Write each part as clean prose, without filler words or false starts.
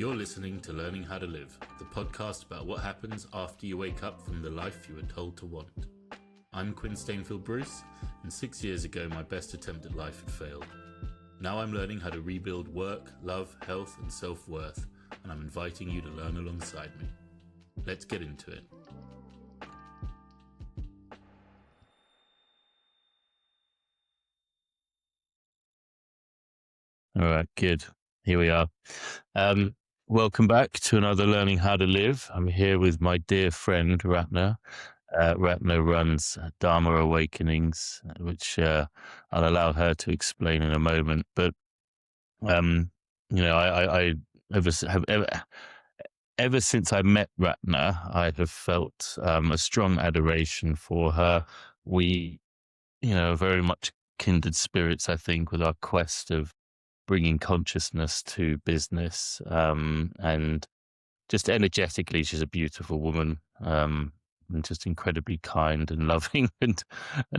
You're listening to Learning How to Live, the podcast about what happens after you wake up from the life you were told to want. I'm Quinn Stainfield-Bruce, and 6 years ago my best attempt at life had failed. Now I'm learning how to rebuild work, love, health, and self-worth, and I'm inviting you to learn alongside me. Let's get into it. All right, good. Here we are. Welcome back to another Learning How to Live. I'm here with my dear friend, Ratna. Ratna runs Dharma Awakenings, which I'll allow her to explain in a moment. But, I ever since I met Ratna, I have felt a strong adoration for her. We, are very much kindred spirits, I think, with our quest of bringing consciousness to business, and just energetically, she's a beautiful woman, and just incredibly kind and loving, and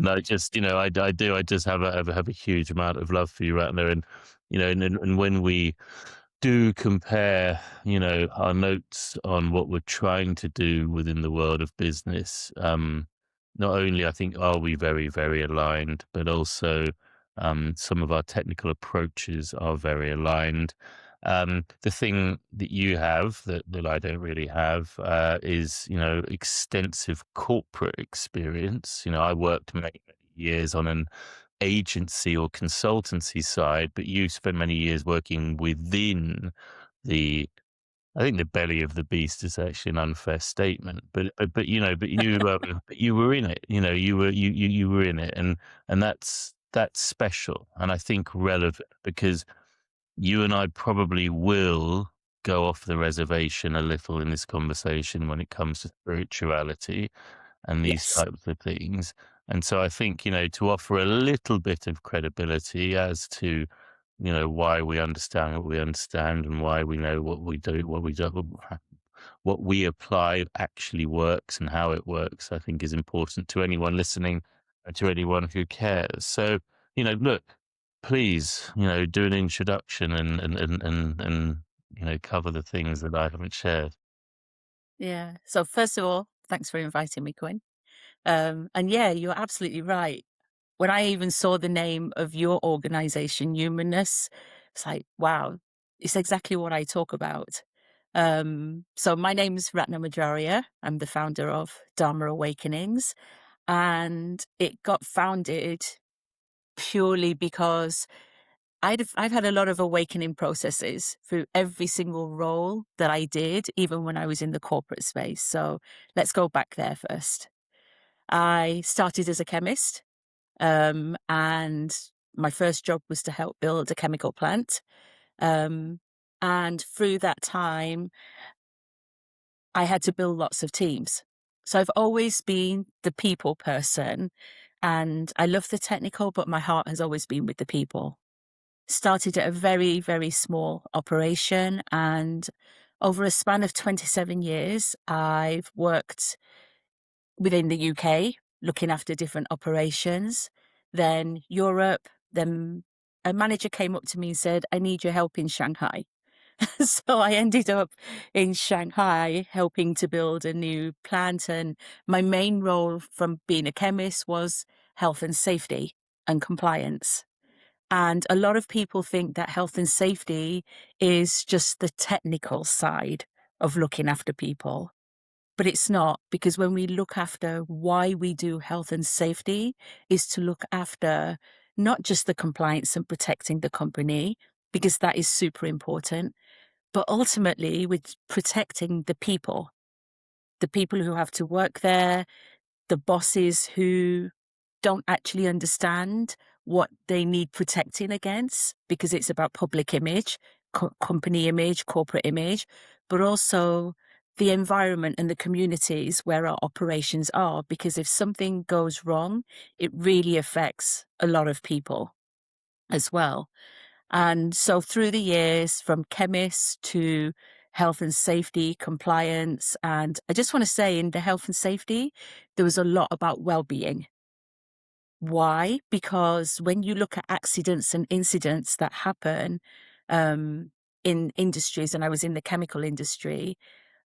I just, I just have a huge amount of love for you, Ratna, and when we do compare, our notes on what we're trying to do within the world of business, not only I think are we very, very aligned, but also some of our technical approaches are very aligned. The thing that you have that I don't really have is, extensive corporate experience. I worked many years on an agency or consultancy side, but you spent many years working within the, I think the belly of the beast is actually an unfair statement, but you were in it. You were in it, and that's special, and I think relevant because you and I probably will go off the reservation a little in this conversation when it comes to spirituality and these Yes. types of things. And so I think, to offer a little bit of credibility as to, why we understand what we understand and why we know what we do, what we apply actually works and how it works, I think is important to anyone listening and to anyone who cares. So, look, please, do an introduction and cover the things that I haven't shared. Yeah. So first of all, thanks for inviting me, Quinn. And yeah, you're absolutely right. When I even saw the name of your organization, Humanness, it's like, wow, it's exactly what I talk about. So my name's Ratna Morjaria. I'm the founder of Dharma Awakenings, and it got founded purely because I've had a lot of awakening processes through every single role that I did, even when I was in the corporate space. So let's go back there first. I started as a chemist, and my first job was to help build a chemical plant. And through that time, I had to build lots of teams. So I've always been the people person, and I love the technical, but my heart has always been with the people. Started at a very, very small operation, and over a span of 27 years, I've worked within the UK, looking after different operations, then Europe, then a manager came up to me and said, I need your help in Shanghai. So I ended up in Shanghai helping to build a new plant, and my main role from being a chemist was health and safety and compliance. And a lot of people think that health and safety is just the technical side of looking after people. But it's not, because when we look after why we do health and safety is to look after not just the compliance and protecting the company, because that is super important, but ultimately with protecting the people who have to work there, the bosses who don't actually understand what they need protecting against, because it's about public image, company image, corporate image, but also the environment and the communities where our operations are, because if something goes wrong, it really affects a lot of people as well. And so through the years, from chemists to health and safety, compliance, and I just want to say in the health and safety, there was a lot about well-being. Why? Because when you look at accidents and incidents that happen, in industries, and I was in the chemical industry,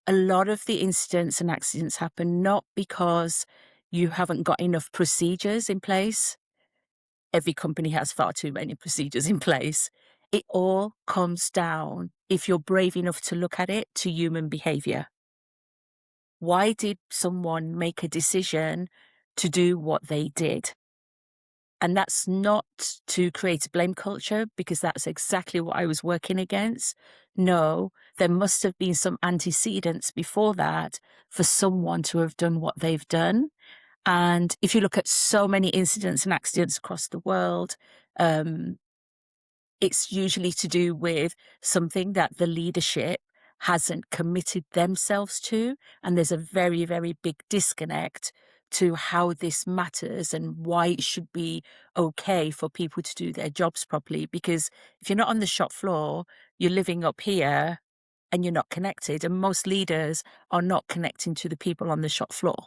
a lot of the incidents and accidents happen not because you haven't got enough procedures in place. Every company has far too many procedures in place. It all comes down, if you're brave enough to look at it, to human behavior. Why did someone make a decision to do what they did? And that's not to create a blame culture, because that's exactly what I was working against. No, there must have been some antecedents before that for someone to have done what they've done. And if you look at so many incidents and accidents across the world, um, it's usually to do with something that the leadership hasn't committed themselves to. And there's a very, very big disconnect to how this matters and why it should be okay for people to do their jobs properly. Because if you're not on the shop floor, you're living up here and you're not connected. And most leaders are not connecting to the people on the shop floor.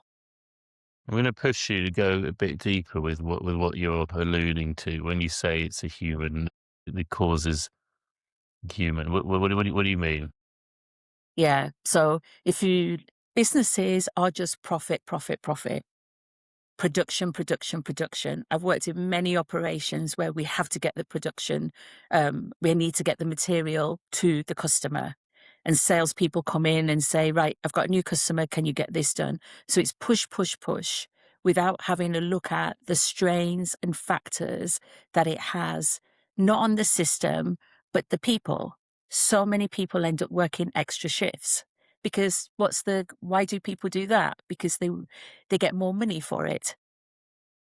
I'm going to push you to go a bit deeper with what you're alluding to when you say it's a human, the cause is human. What do you mean? Yeah. So if you, businesses are just profit, profit, profit. Production, production, production. I've worked in many operations where we have to get the production, we need to get the material to the customer. And salespeople come in and say, right, I've got a new customer, can you get this done? So it's push, push, push without having a look at the strains and factors that it has, not on the system, but the people. So many people end up working extra shifts because why do people do that? Because they get more money for it.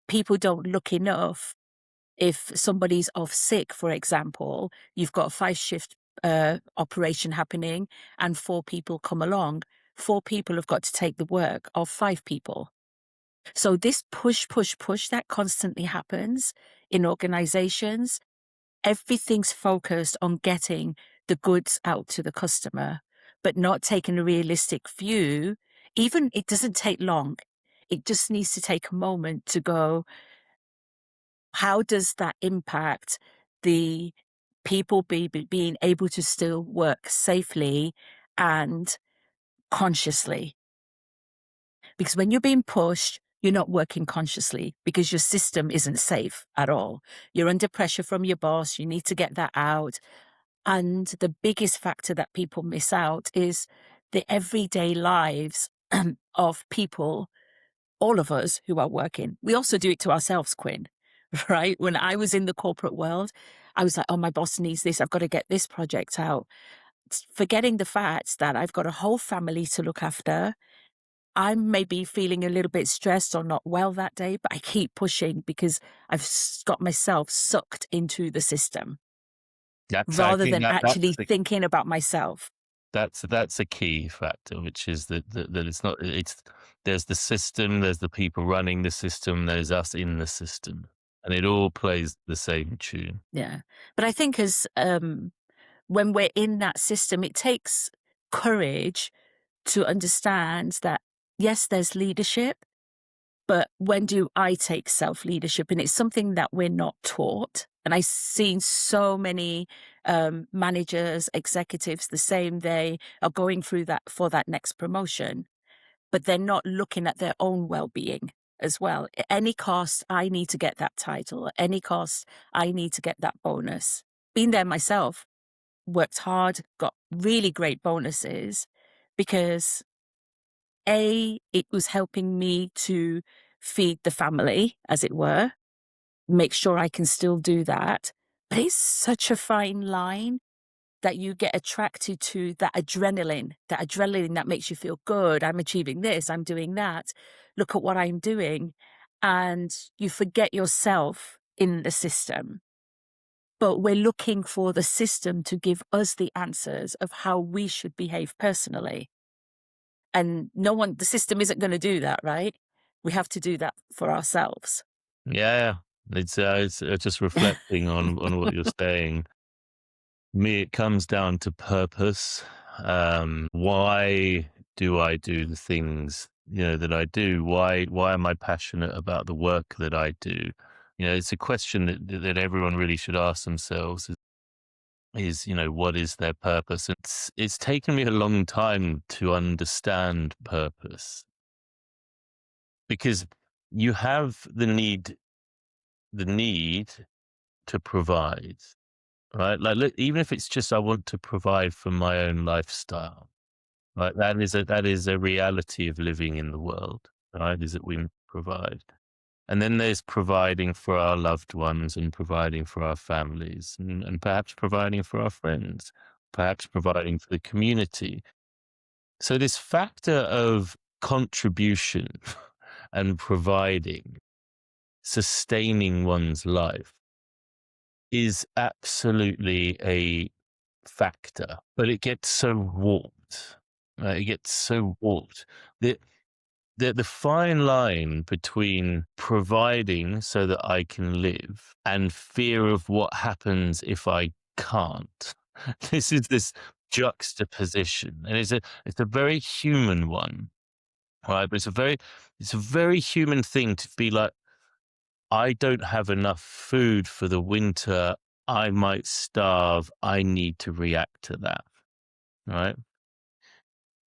People don't look enough. If somebody's off sick, for example, you've got a 5 shift operation happening and 4 people come along. 4 people have got to take the work of 5 people. So this push, push, push that constantly happens in organizations, everything's focused on getting the goods out to the customer, but not taking a realistic view. Even it doesn't take long. It just needs to take a moment to go, how does that impact the people being able to still work safely and consciously? Because when you're being pushed, you're not working consciously because your system isn't safe at all. You're under pressure from your boss. You need to get that out. And the biggest factor that people miss out is the everyday lives of people, all of us who are working. We also do it to ourselves, Quinn, right? When I was in the corporate world, I was like, oh, my boss needs this. I've got to get this project out. Forgetting the fact that I've got a whole family to look after. I'm maybe feeling a little bit stressed or not well that day, but I keep pushing because got myself sucked into the system I rather think than actually the thinking about myself. that's a key factor, which is that it's not it's there's the system, there's the people running the system, there's us in the system, and it all plays the same tune. Yeah. But I think when we're in that system, it takes courage to understand that, yes, there's leadership, but when do I take self leadership? And it's something that we're not taught. And I've seen so many managers, executives, the same, they are going through that for that next promotion, but they're not looking at their own well being as well. At any cost, I need to get that title. At any cost, I need to get that bonus. Been there myself, worked hard, got really great bonuses because it was helping me to feed the family, as it were, make sure I can still do that. But it's such a fine line that you get attracted to that adrenaline that makes you feel good. I'm achieving this, I'm doing that. Look at what I'm doing. And you forget yourself in the system. But we're looking for the system to give us the answers of how we should behave personally. And the system isn't going to do that, right? We have to do that for ourselves. Yeah, it's just reflecting on what you're saying. Me, it comes down to purpose. Why do I do the things, that I do? Why am I passionate about the work that I do? It's a question that everyone really should ask themselves. is, what is their purpose? It's taken me a long time to understand purpose because you have the need to provide, right? Like, look, even if it's just I want to provide for my own lifestyle, right? That is a reality of living in the world, right? Is that we provide. And then there's providing for our loved ones and providing for our families and perhaps providing for our friends, perhaps providing for the community. So this factor of contribution and providing, sustaining one's life is absolutely a factor, but it gets so warped. It gets so warped. The, the fine line between providing so that I can live and fear of what happens if I can't. This juxtaposition, and it's a very human one, right? But it's a very human thing to be like, I don't have enough food for the winter. I might starve. I need to react to that, right?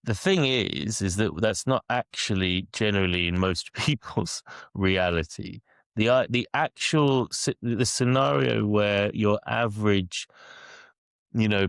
The thing is that that's not actually generally in most people's reality. The actual the scenario where your average,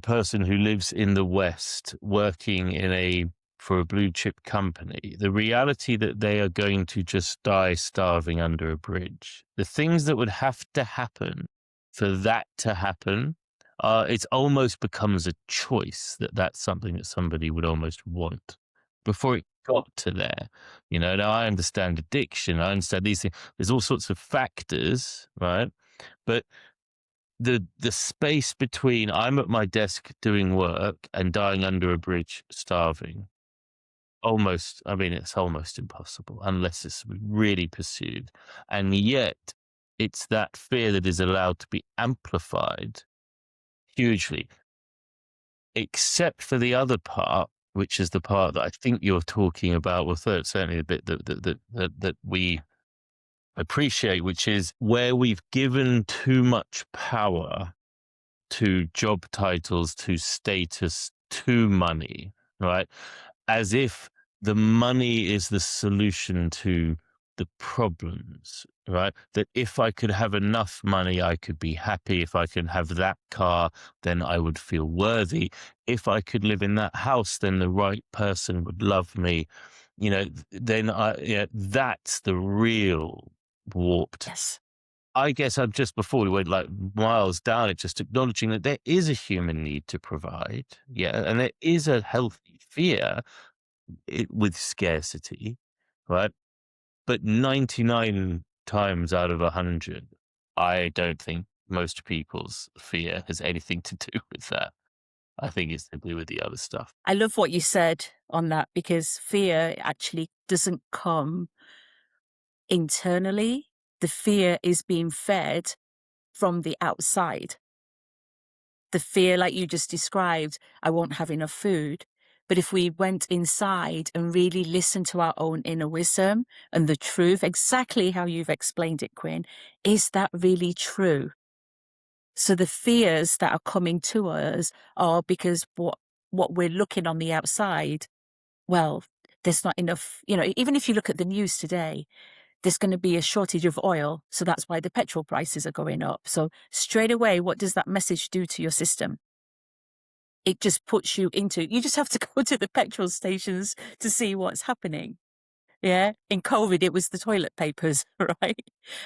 person who lives in the West working for a blue chip company, the reality that they are going to just die starving under a bridge, the things that would have to happen for that to happen, it almost becomes a choice that that's something that somebody would almost want before it got to there. Now I understand addiction, I understand these things. There's all sorts of factors, right? But the space between I'm at my desk doing work and dying under a bridge starving, it's almost impossible unless it's really pursued. And yet it's that fear that is allowed to be amplified hugely, except for the other part, which is the part that I think you're talking about, or certainly a bit that we appreciate, which is where we've given too much power to job titles, to status, to money, right? As if the money is the solution to the problems, right? That if I could have enough money, I could be happy. If I could have that car, then I would feel worthy. If I could live in that house, then the right person would love me. Then that's the real warped. Yes. I guess I'm just before we went like miles down it, just acknowledging that there is a human need to provide. Yeah. And there is a healthy fear with scarcity, right? But 99 times out of 100, I don't think most people's fear has anything to do with that. I think it's to do with the other stuff. I love what you said on that because fear actually doesn't come internally. The fear is being fed from the outside. The fear, like you just described, I won't have enough food. But if we went inside and really listened to our own inner wisdom and the truth, exactly how you've explained it, Quinn, is that really true? So the fears that are coming to us are because what we're looking on the outside, well, there's not enough, even if you look at the news today, there's going to be a shortage of oil. So that's why the petrol prices are going up. So straight away, what does that message do to your system? It just puts you just have to go to the petrol stations to see what's happening. Yeah. In COVID, it was the toilet papers, right?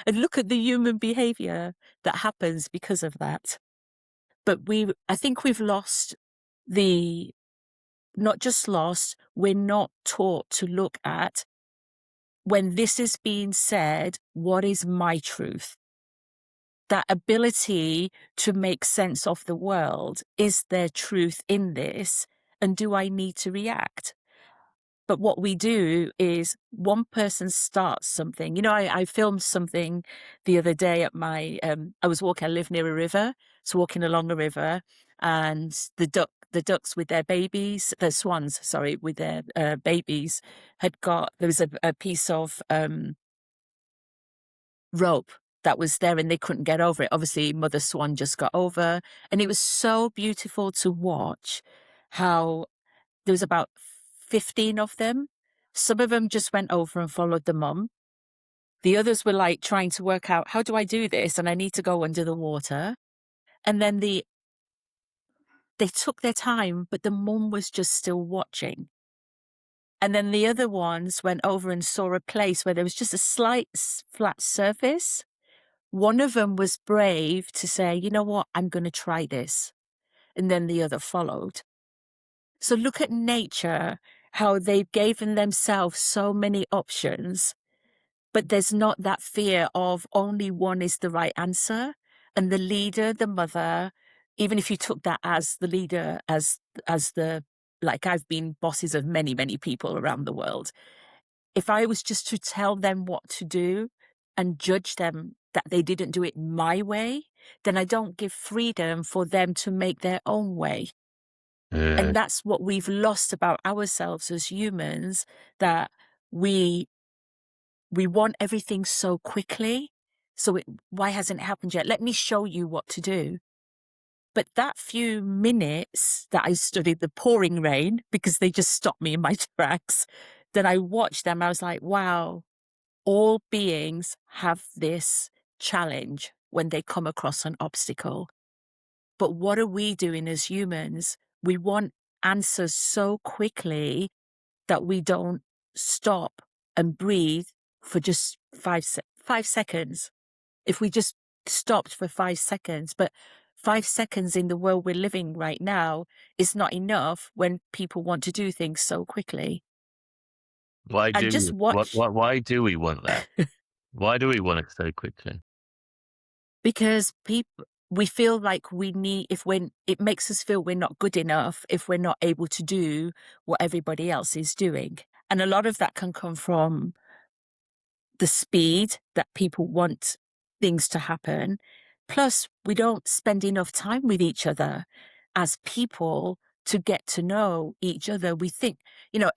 And look at the human behavior that happens because of that. But I think we've lost not just lost, we're not taught to look at when this is being said, what is my truth? That ability to make sense of the world. Is there truth in this? And do I need to react? But what we do is one person starts something. I filmed something the other day at I live near a river, so walking along a river, and the ducks with their babies, the swans, sorry, with their babies, there was a piece of rope that was there and they couldn't get over it. Obviously, Mother Swan just got over, and it was so beautiful to watch how there was about 15 of them. Some of them just went over and followed the mum. The others were like trying to work out, how do I do this? And I need to go under the water. And then they took their time, but the mum was just still watching. And then the other ones went over and saw a place where there was just a slight flat surface. One of them was brave to say, you know what, I'm going to try this. And then the other followed. So look at nature, how they've given themselves so many options, but there's not that fear of only one is the right answer. And the leader, the mother, even if you took that as the leader, as the, like I've been bosses of many, many people around the world. If I was just to tell them what to do and judge them that they didn't do it my way, then I don't give freedom for them to make their own way. Yeah. And that's what we've lost about ourselves as humans, that we want everything so quickly. So why hasn't it happened yet? Let me show you what to do. But that few minutes that I studied the pouring rain, because they just stopped me in my tracks, that I watched them, I was like, wow, all beings have this challenge when they come across an obstacle. But what are we doing as humans? We want answers so quickly that we don't stop and breathe for just 5 seconds. If we just stopped for 5 seconds, but 5 seconds in the world we're living right now is not enough when people want to do things so quickly. Why And do just you? What? watch, Why do we want that? Why do we want it so quickly? because people, we feel like we need, if when it makes us feel we're not good enough if we're not able to do what everybody else is doing. And a lot of that can come from the speed that people want things to happen. Plus, we don't spend enough time with each other as people to get to know each other. We think,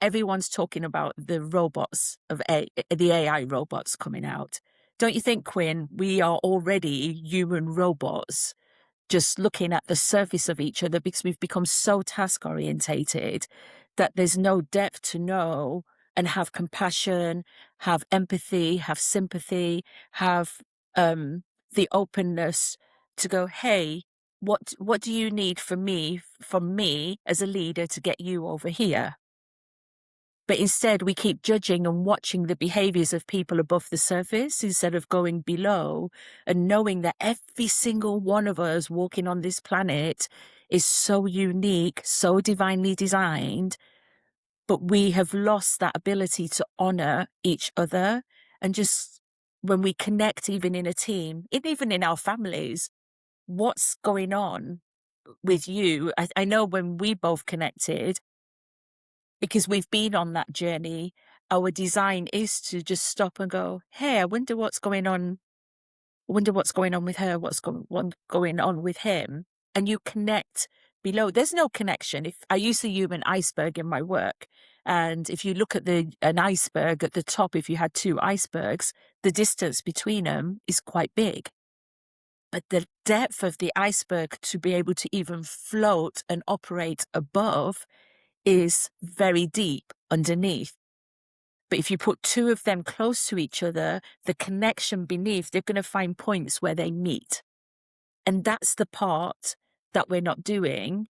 everyone's talking about the robots the AI robots coming out. Don't you think, Quinn, we are already human robots just looking at the surface of each other because we've become so task orientated that there's no depth to know and have compassion, have empathy, have sympathy, have the openness to go, hey, what do you need from me as a leader to get you over here? But instead, we keep judging and watching the behaviors of people above the surface instead of going below and knowing that every single one of us walking on this planet is so unique, so divinely designed. But we have lost that ability to honor each other. And just when we connect, even in a team, even in our families, what's going on with you? I know when we both connected, because we've been on that journey, our design is to just stop and go, hey, I wonder what's going on. I wonder what's going on with her, going on with him. And you connect below. There's no connection. If I use the human iceberg in my work, and if you look at an iceberg at the top, if you had two icebergs, the distance between them is quite big. But the depth of the iceberg to be able to even float and operate above is very deep underneath. But if you put two of them close to each other, the connection beneath, they're going to find points where they meet. And that's the part that we're not doing.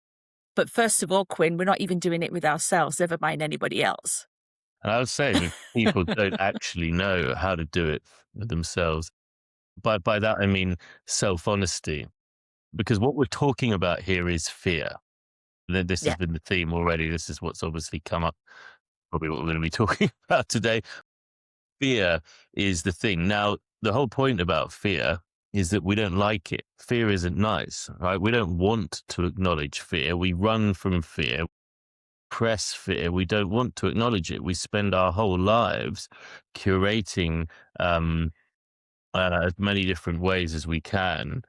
But first of all, Quinn, we're not even doing it with ourselves, never mind anybody else. And I would say that people don't actually know how to do it themselves. By that I mean self-honesty, because what we're talking about here is fear. This has Yeah. been the theme already. This is what's obviously come up, probably what we're going to be talking about today. Fear is the thing. Now, the whole point about fear is that we don't like it. Fear isn't nice, right? We don't want to acknowledge fear. We run from fear, press fear. We don't want to acknowledge it. We spend our whole lives curating as many different ways as we can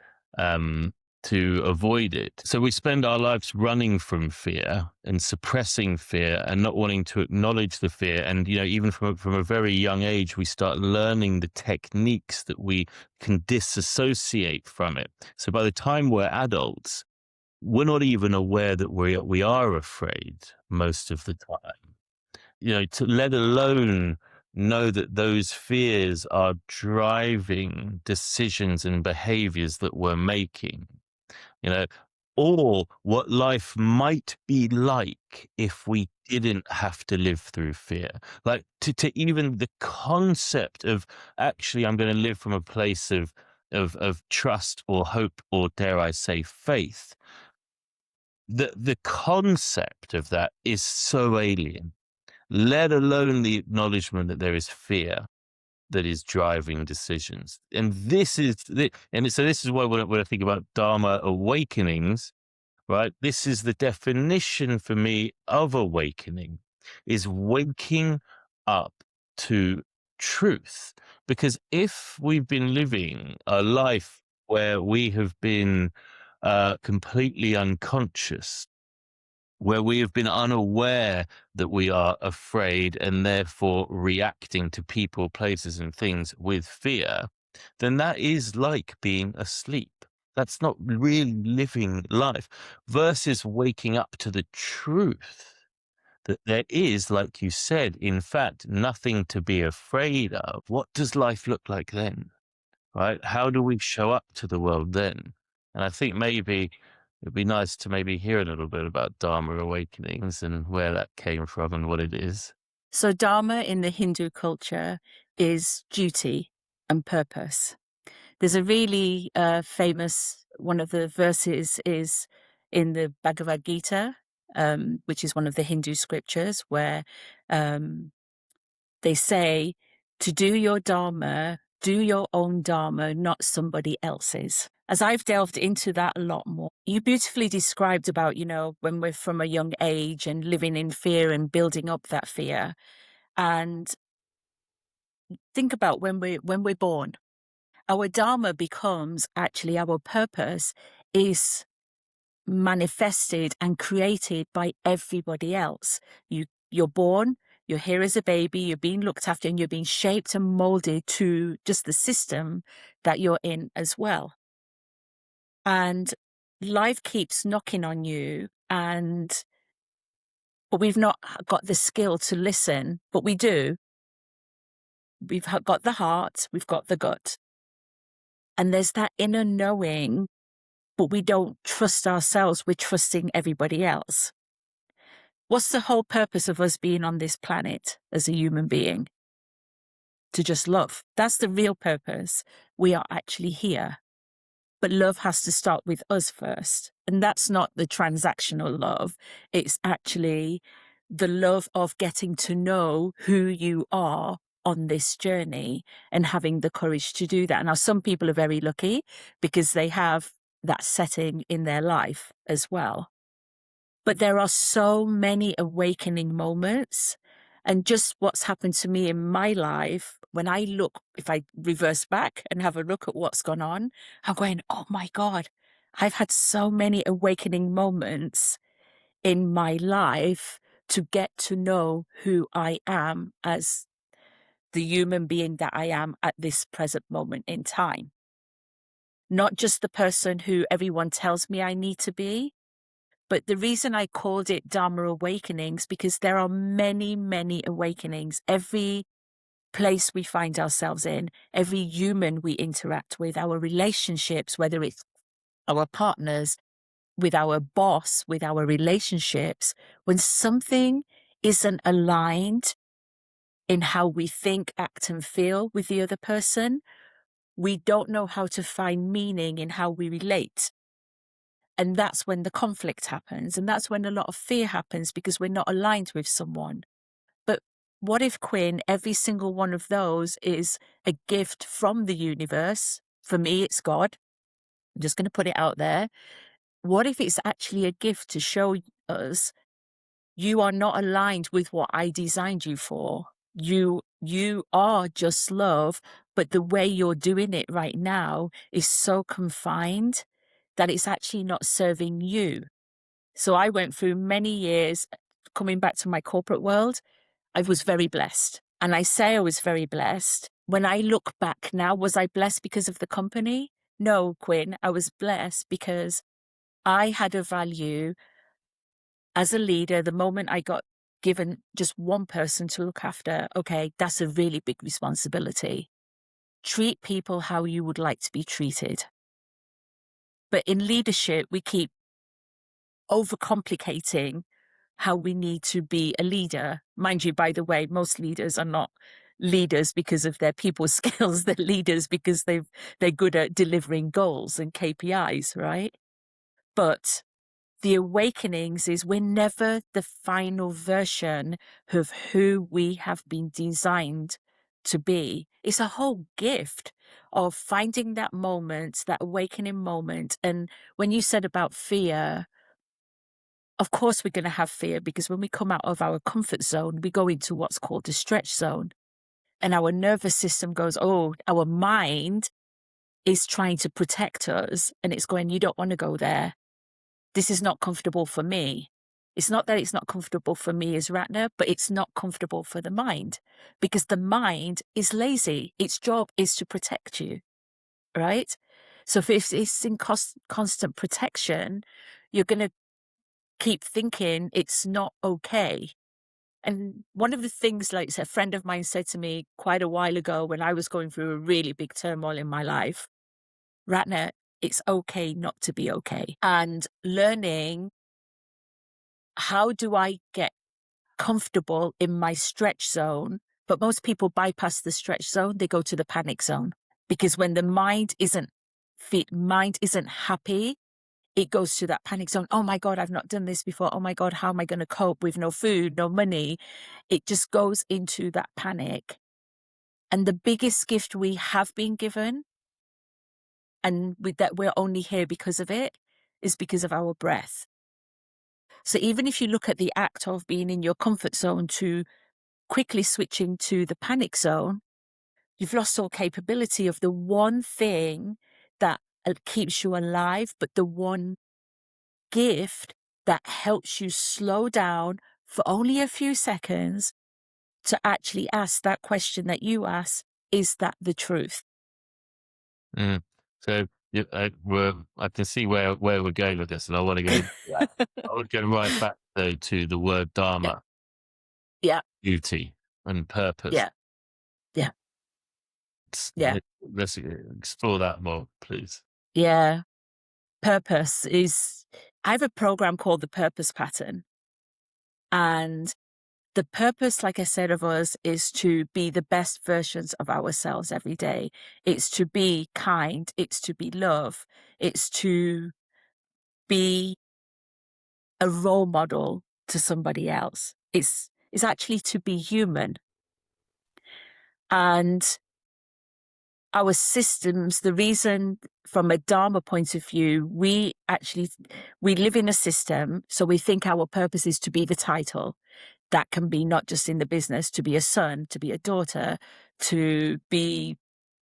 to avoid it. So we spend our lives running from fear and suppressing fear and not wanting to acknowledge the fear. And, even from a very young age, we start learning the techniques that we can disassociate from it. So by the time we're adults, we're not even aware that we are afraid most of the time. To let alone know that those fears are driving decisions and behaviors that we're making, you know, or what life might be like if we didn't have to live through fear. Like to even the concept of actually, I'm going to live from a place of trust or hope, or dare I say faith. The concept of that is so alien, let alone the acknowledgement that there is fear that is driving decisions. And so this is why when I think about Dharma awakenings, right? This is the definition for me of awakening, is waking up to truth. Because if we've been living a life where we have been completely unconscious, where we have been unaware that we are afraid and therefore reacting to people, places, and things with fear, then that is like being asleep. That's not really living life, versus waking up to the truth that there is, like you said, in fact, nothing to be afraid of. What does life look like then? Right? How do we show up to the world then? And I think maybe it'd be nice to maybe hear a little bit about Dharma awakenings and where that came from and what it is. So Dharma in the Hindu culture is duty and purpose. There's a really famous, one of the verses is in the Bhagavad Gita, which is one of the Hindu scriptures, where they say to do your Dharma, do your own Dharma, not somebody else's. As I've delved into that a lot more, you beautifully described about, when we're from a young age and living in fear and building up that fear. And think about when we're born, our Dharma becomes actually our purpose is manifested and created by everybody else. You're born, you're here as a baby, you're being looked after, and you're being shaped and molded to just the system that you're in as well. And life keeps knocking on you, but we've not got the skill to listen, but we do. We've got the heart, we've got the gut. And there's that inner knowing, but we don't trust ourselves, we're trusting everybody else. What's the whole purpose of us being on this planet as a human being? To just love. That's the real purpose. We are actually here. But love has to start with us first. And that's not the transactional love. It's actually the love of getting to know who you are on this journey and having the courage to do that. Now, some people are very lucky because they have that setting in their life as well. But there are so many awakening moments. And just what's happened to me in my life, when I look, if I reverse back and have a look at what's gone on, I'm going, oh my God, I've had so many awakening moments in my life to get to know who I am as the human being that I am at this present moment in time. Not just the person who everyone tells me I need to be, but the reason I called it Dharma Awakenings, because there are many, many awakenings. Every place we find ourselves in, every human we interact with, our relationships, whether it's our partners, with our boss, with our relationships, when something isn't aligned in how we think, act, and feel with the other person, we don't know how to find meaning in how we relate. And that's when the conflict happens. And that's when a lot of fear happens because we're not aligned with someone. But what if, Quinn, every single one of those is a gift from the universe? For me, it's God. I'm just going to put it out there. What if it's actually a gift to show us you are not aligned with what I designed you for? You are just love, but the way you're doing it right now is so confined that it's actually not serving you. So I went through many years coming back to my corporate world. I was very blessed. And I say I was very blessed. When I look back now, was I blessed because of the company? No, Quinn, I was blessed because I had a value as a leader. The moment I got given just one person to look after, okay, that's a really big responsibility. Treat people how you would like to be treated. But in leadership, we keep overcomplicating how we need to be a leader. Mind you, by the way, most leaders are not leaders because of their people skills. They're leaders because they're good at delivering goals and KPIs, right? But the awakenings is we're never the final version of who we have been designed to be. It's a whole gift of finding that moment, that awakening moment. And when you said about fear, of course we're going to have fear because when we come out of our comfort zone, we go into what's called the stretch zone. And our nervous system goes, oh, our mind is trying to protect us. And it's going, you don't want to go there. This is not comfortable for me. It's not that it's not comfortable for me as Ratna, but it's not comfortable for the mind because the mind is lazy. Its job is to protect you, right? So if it's in constant protection, you're going to keep thinking it's not okay. And one of the things, like a friend of mine said to me quite a while ago when I was going through a really big turmoil in my life, Ratna, it's okay not to be okay. And learning, how do I get comfortable in my stretch zone? But most people bypass the stretch zone. They go to the panic zone because when the mind isn't happy, it goes to that panic zone. Oh my God, I've not done this before. Oh my God, how am I going to cope with no food, no money? It just goes into that panic. And the biggest gift we have been given, and that we're only here because of it, is because of our breath. So even if you look at the act of being in your comfort zone to quickly switching to the panic zone, you've lost all capability of the one thing that keeps you alive, but the one gift that helps you slow down for only a few seconds to actually ask that question that you ask, is that the truth? Mm. So I can see where we're going with this, and I want to go into that. I want to go right back though to the word Yeah, Dharma, yeah, duty, and purpose. yeah, yeah, yeah, Let's explore that more, please. yeah. Purpose is, I have a program called the Purpose Pattern. And the purpose, like I said, of us is to be the best versions of ourselves every day. It's to be kind. It's to be love. It's to be a role model to somebody else. It's actually to be human. And our systems, the reason from a Dharma point of view, we live in a system. So we think our purpose is to be the title. That can be not just in the business, to be a son, to be a daughter, to be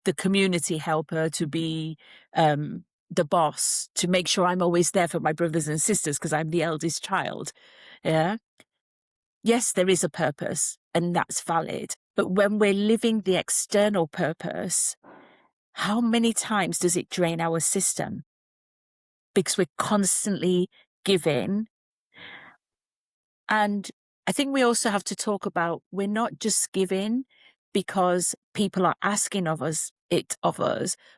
the community helper, to be the boss, to make sure I'm always there for my brothers and sisters because I'm the eldest child. Yeah. Yes, there is a purpose and that's valid. But when we're living the external purpose, how many times does it drain our system? Because we're constantly giving. And I think we also have to talk about, we're not just giving because people are asking of us.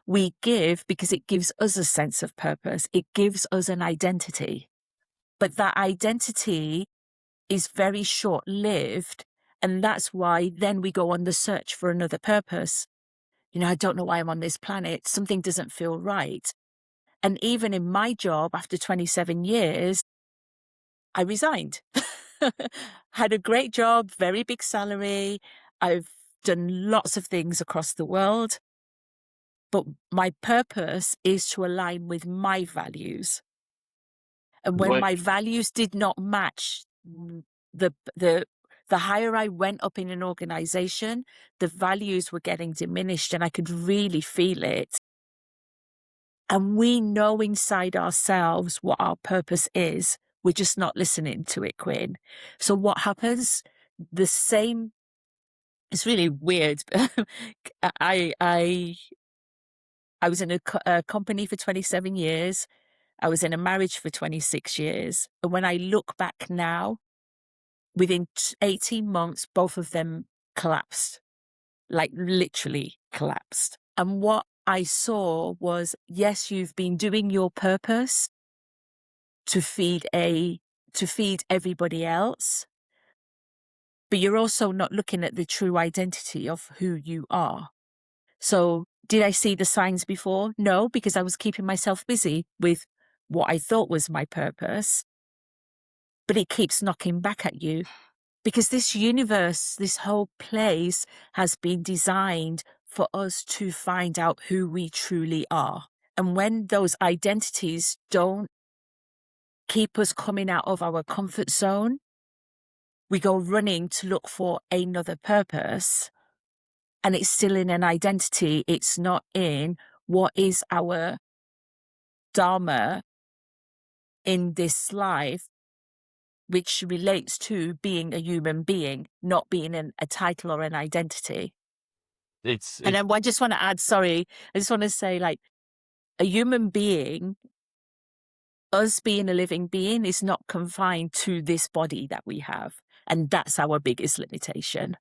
We give because it gives us a sense of purpose. It gives us an identity. But that identity is very short lived. And that's why then we go on the search for another purpose. I don't know why I'm on this planet. Something doesn't feel right. And even in my job, after 27 years, I resigned. Had a great job, very big salary. I've done lots of things across the world. But my purpose is to align with my values. And when What my values did not match the the the higher I went up in an organization, the values were getting diminished and I could really feel it. And we know inside ourselves what our purpose is. We're just not listening to it, Quinn. So what happens? The same, it's really weird. I I I was in a company for 27 years. I was in a marriage for 26 years. And when I look back now, within 18 months, both of them collapsed, like literally collapsed. And what I saw was, yes, you've been doing your purpose to feed to feed everybody else, but you're also not looking at the true identity of who you are. So did I see the signs before? No, because I was keeping myself busy with what I thought was my purpose, but it keeps knocking back at you because this universe, this whole place has been designed for us to find out who we truly are. And when those identities don't keep us coming out of our comfort zone, we go running to look for another purpose. And it's still in an identity. It's not in what is our Dharma in this life, which relates to being a human being, not being a title or an identity. And It's then I just want to add, sorry, I just want to say, like, a human being, us being a living being, is not confined to this body that we have. And that's our biggest limitation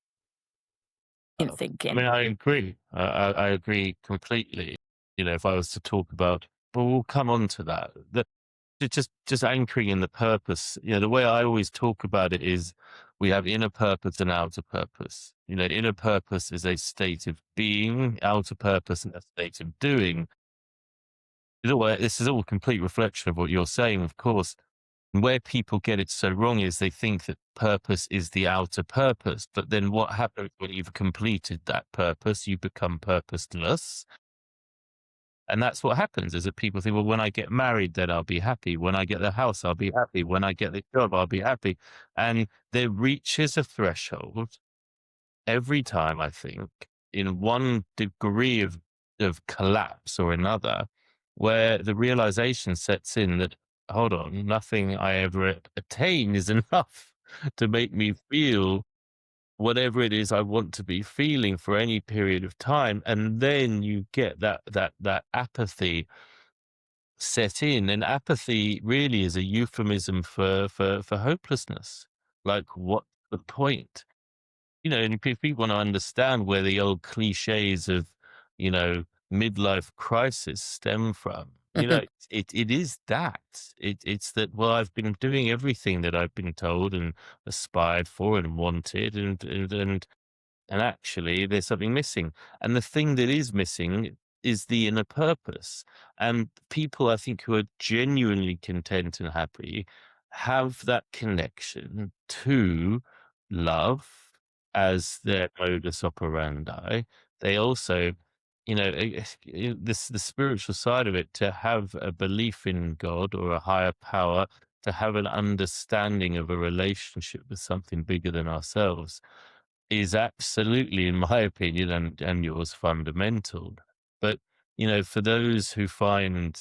in I thinking. mean, I agree. I agree completely. You know, if I was to talk about, but we'll come on to that. Just anchoring in the purpose. You know, the way I always talk about it is we have inner purpose and outer purpose. You know, inner purpose is a state of being, outer purpose and a state of doing. This is all a complete reflection of what you're saying, of course. And where people get it so wrong is they think that purpose is the outer purpose. But then what happens when you've completed that purpose? You become purposeless. And that's what happens is that people think, well, when I get married, then I'll be happy. When I get the house, I'll be happy. When I get the job, I'll be happy. And there reaches a threshold every time, I think, in one degree of collapse or another, where the realization sets in that, hold on, nothing I ever attain is enough to make me feel whatever it is I want to be feeling for any period of time. And then you get that apathy set in. And apathy really is a euphemism for hopelessness. Like, what's the point? You know, and if people want to understand where the old cliches of, you know, midlife crisis stem from, you know, it is that. It's that, well, I've been doing everything that I've been told and aspired for and wanted, and actually there's something missing. And the thing that is missing is the inner purpose. And people, I think, who are genuinely content and happy have that connection to love as their modus operandi. They also, you know, this the spiritual side of it, to have a belief in God or a higher power, to have an understanding of a relationship with something bigger than ourselves is absolutely, in my opinion, and yours, fundamental. But, you know, for those who find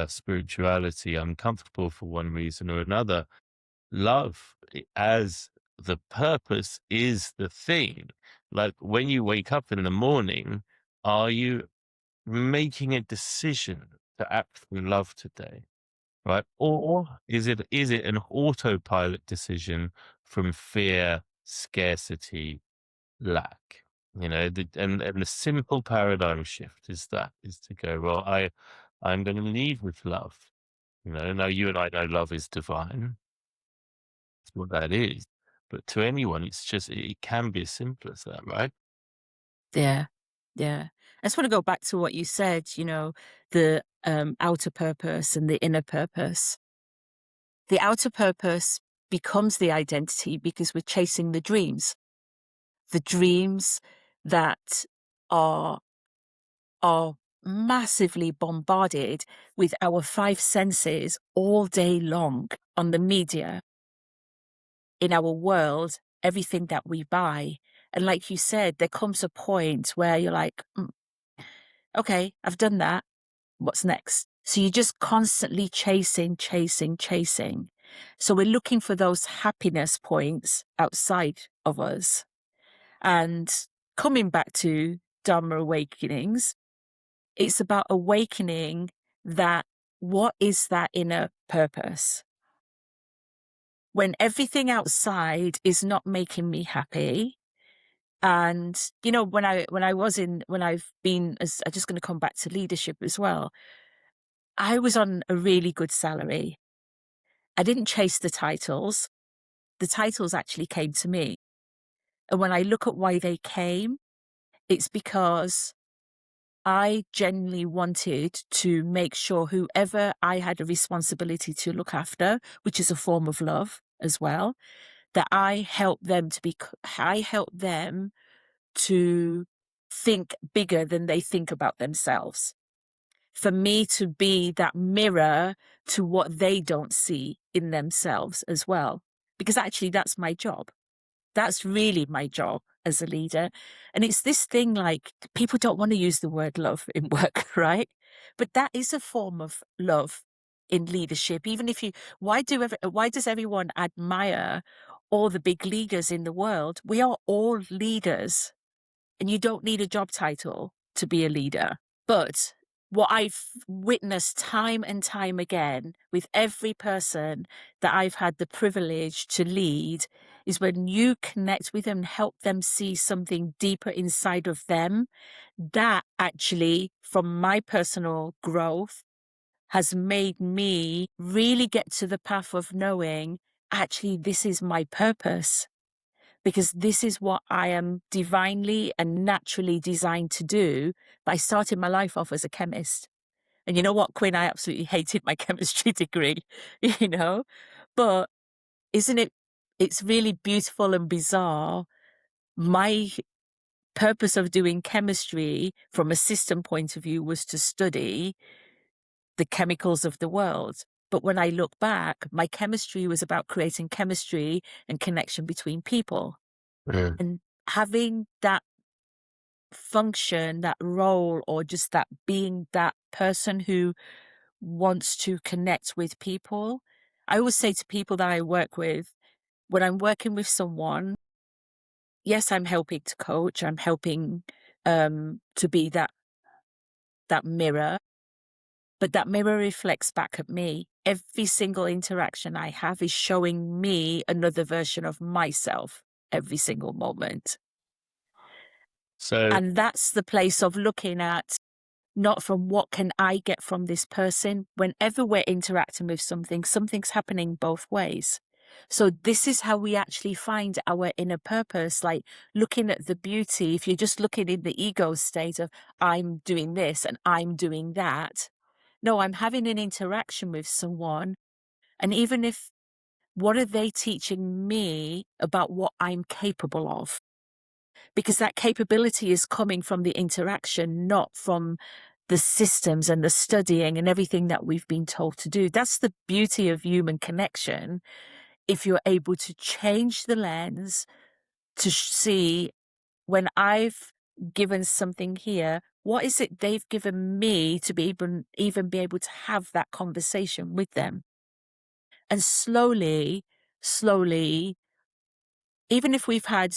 spirituality uncomfortable for one reason or another, love as the purpose is the thing. Like, when you wake up in the morning, are you making a decision to actually love today? Right? Or is it an autopilot decision from fear, scarcity, lack? You know, and the simple paradigm shift is to go, well, I'm going to lead with love. You know, now you and I know love is divine. That's what that is. But to anyone, it's just, it can be as simple as that, right? Yeah. Yeah. I just want to go back to what you said, the outer purpose and the inner purpose. The outer purpose becomes the identity because we're chasing the dreams that are are massively bombarded with our five senses all day long on the media, in our world, everything that we buy. And like you said, there comes a point where you're like, okay, I've done that. What's next? So you're just constantly chasing, chasing, chasing. So we're looking for those happiness points outside of us. And coming back to Dharma awakenings, it's about awakening that what is that inner purpose? When everything outside is not making me happy. And when I've been as I'm just going to come back to leadership as well. I was on a really good salary. I didn't chase the titles. The titles actually came to me. And when I look at why they came, it's because I genuinely wanted to make sure whoever I had a responsibility to look after, which is a form of love as well, that I help them to think bigger than they think about themselves. For me to be that mirror to what they don't see in themselves as well. Because actually, that's my job. That's really my job as a leader. And it's this thing like people don't want to use the word love in work, right? But that is a form of love in leadership. Even if you, why does everyone admire all the big leaders in the world? We are all leaders, and you don't need a job title to be a leader. But what I've witnessed time and time again with every person that I've had the privilege to lead is when you connect with them and help them see something deeper inside of them, that actually, from my personal growth, has made me really get to the path of knowing actually this is my purpose, because this is what I am divinely and naturally designed to do. But I started my life off as a chemist. And you know what, Quinn, I absolutely hated my chemistry degree, you know? But isn't it, it's really beautiful and bizarre. My purpose of doing chemistry from a system point of view was to study the chemicals of the world. But when I look back, my chemistry was about creating chemistry and connection between people. Mm. And having that function, that role, or just that being that person who wants to connect with people. I always say to people that I work with, when I'm working with someone, yes, I'm helping to coach, I'm helping to be that mirror, but that mirror reflects back at me. Every single interaction I have is showing me another version of myself every single moment. So, And that's the place of looking at not from what can I get from this person. Whenever we're interacting with something, something's happening both ways. So this is how we actually find our inner purpose, like looking at the beauty. If you're just looking in the ego state of I'm doing this and I'm doing that. No, I'm having an interaction with someone. And even if, what are they teaching me about what I'm capable of? Because that capability is coming from the interaction, not from the systems and the studying and everything that we've been told to do. That's the beauty of human connection. If you're able to change the lens to see, when I've given something here, what is it they've given me to be even be able to have that conversation with them? And slowly, slowly, even if we've had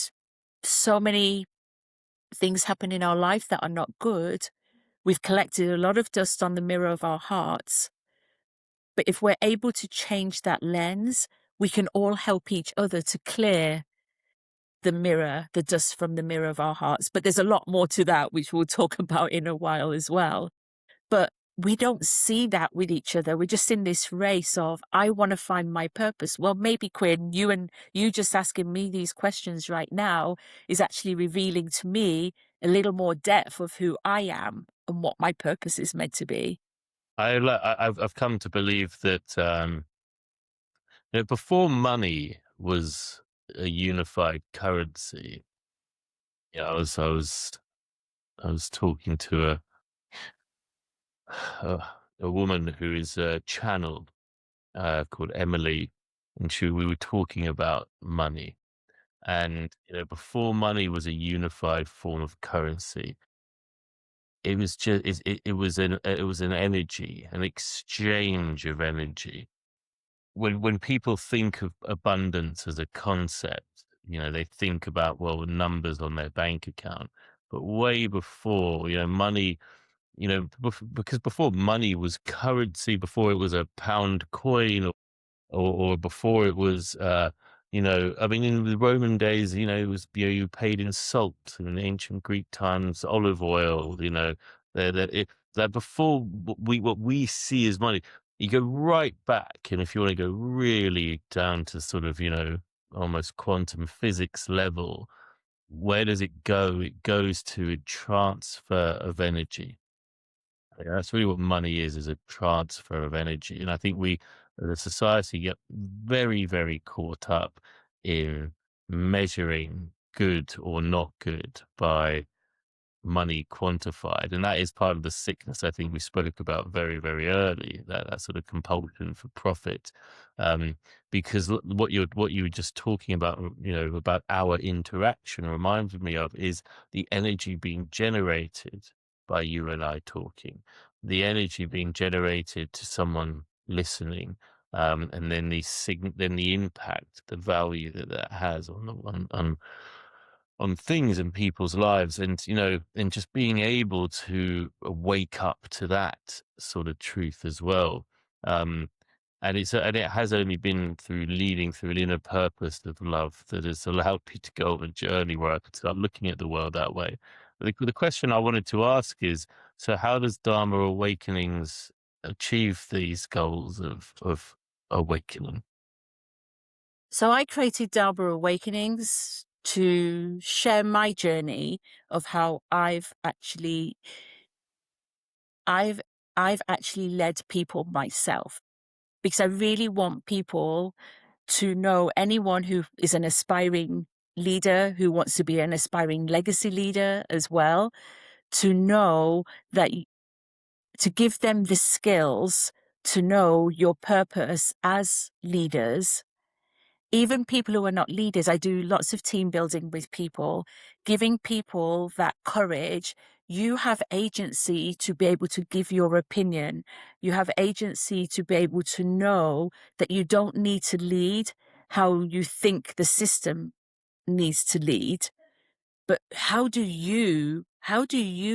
so many things happen in our life that are not good, we've collected a lot of dust on the mirror of our hearts. But if we're able to change that lens, we can all help each other to clear the mirror, the dust from the mirror of our hearts. But there's a lot more to that, which we'll talk about in a while as well. But we don't see that with each other. We're just in this race of, I want to find my purpose. Well, maybe Quinn, you just asking me these questions right now is actually revealing to me a little more depth of who I am and what my purpose is meant to be. I've come to believe that before money was a unified currency. I was talking to a woman who is channeled called Emily, and we were talking about money. And before money was a unified form of currency, it was just it was an energy, an exchange of energy. When people think of abundance as a concept, they think about, well, numbers on their bank account. But way before, money, because before money was currency, before it was a pound coin, or before it was, I mean, in the Roman days, it was, you paid in salt. In ancient Greek times, olive oil. That before what we see as money, you go right back, and if you want to go really down to sort of, almost quantum physics level, where does it go? It goes to a transfer of energy. Yeah, that's really what money is a transfer of energy. And I think we, as a society, get very, very caught up in measuring good or not good by money quantified. And that is part of the sickness I think we spoke about very, very early, that sort of compulsion for profit. Um, because what you were just talking about, about our interaction reminded me of is the energy being generated by you and I talking, the energy being generated to someone listening, and then then the impact, the value that that has on things in people's lives, and and just being able to wake up to that sort of truth as well. um and it has only been through leading through an inner purpose of love that has allowed me to go on a journey where I could start looking at the world that way. But the question I wanted to ask is, so how does Dharma Awakenings achieve these goals of awakening? So I created Dharma Awakenings to share my journey of how I've I've actually led people myself, because I really want people to know, anyone who is an aspiring leader, who wants to be an aspiring legacy leader as well, to know that to give them the skills to know your purpose as leaders. Even people who are not leaders, I do lots of team building with people, giving people that courage. You have agency to be able to give your opinion. You have agency to be able to know that you don't need to lead how you think the system needs to lead. But how do you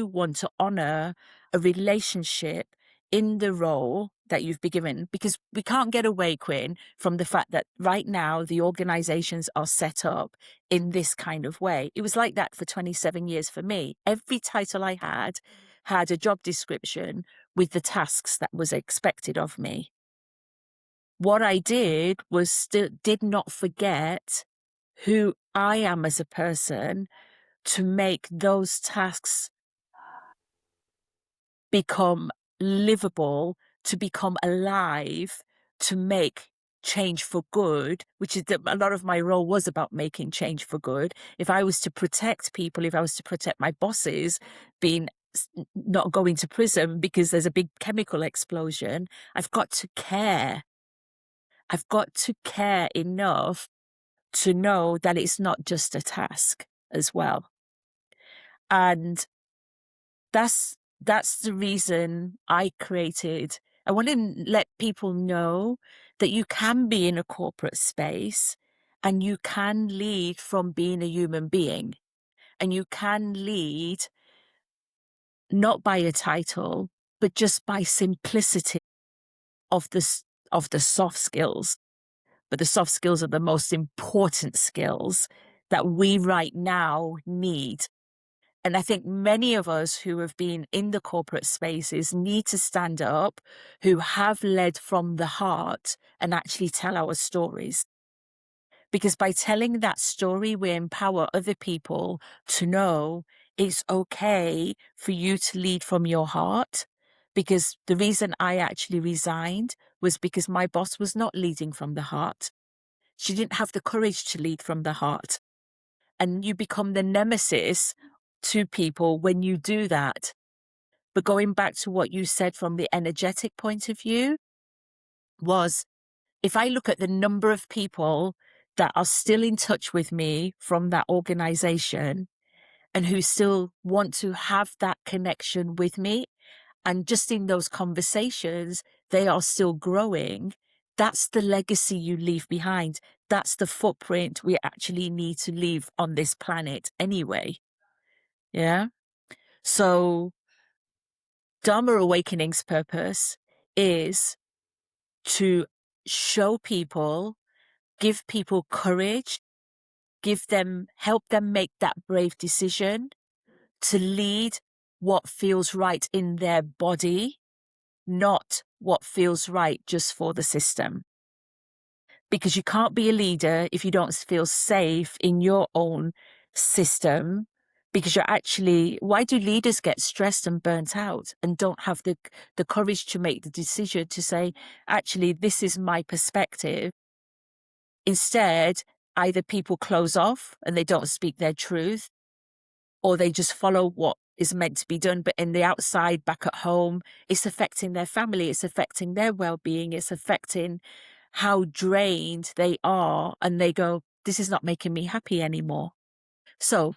want to honor a relationship in the role that you've been given? Because we can't get away, Quinn, from the fact that right now the organizations are set up in this kind of way. It was like that for 27 years for me. Every title I had a job description with the tasks that was expected of me. What I did was still did not forget who I am as a person, to make those tasks become livable, to become alive, to make change for good, which is a lot of my role was about making change for good. If I was to protect people, if I was to protect my bosses being not going to prison because there's a big chemical explosion, I've got to care. I've got to care enough to know that it's not just a task as well. And that's the reason I want to let people know that you can be in a corporate space and you can lead from being a human being, and you can lead not by a title, but just by simplicity of of the soft skills. But the soft skills are the most important skills that we right now need. And I think many of us who have been in the corporate spaces need to stand up, who have led from the heart, and actually tell our stories. Because by telling that story, we empower other people to know it's okay for you to lead from your heart. Because the reason I actually resigned was because my boss was not leading from the heart. She didn't have the courage to lead from the heart. And you become the nemesis to people when you do that. But going back to what you said from the energetic point of view, was if I look at the number of people that are still in touch with me from that organization, and who still want to have that connection with me. And just in those conversations, they are still growing. That's the legacy you leave behind. That's the footprint we actually need to leave on this planet anyway. Yeah. So Dharma Awakening's purpose is to show people, give people courage, help them make that brave decision to lead what feels right in their body, not what feels right just for the system. Because you can't be a leader if you don't feel safe in your own system. Because why do leaders get stressed and burnt out and don't have the courage to make the decision to say, actually, this is my perspective? Instead, either people close off and they don't speak their truth, or they just follow what is meant to be done. But in the outside, back at home, it's affecting their family, it's affecting their well-being, it's affecting how drained they are. And they go, this is not making me happy anymore. So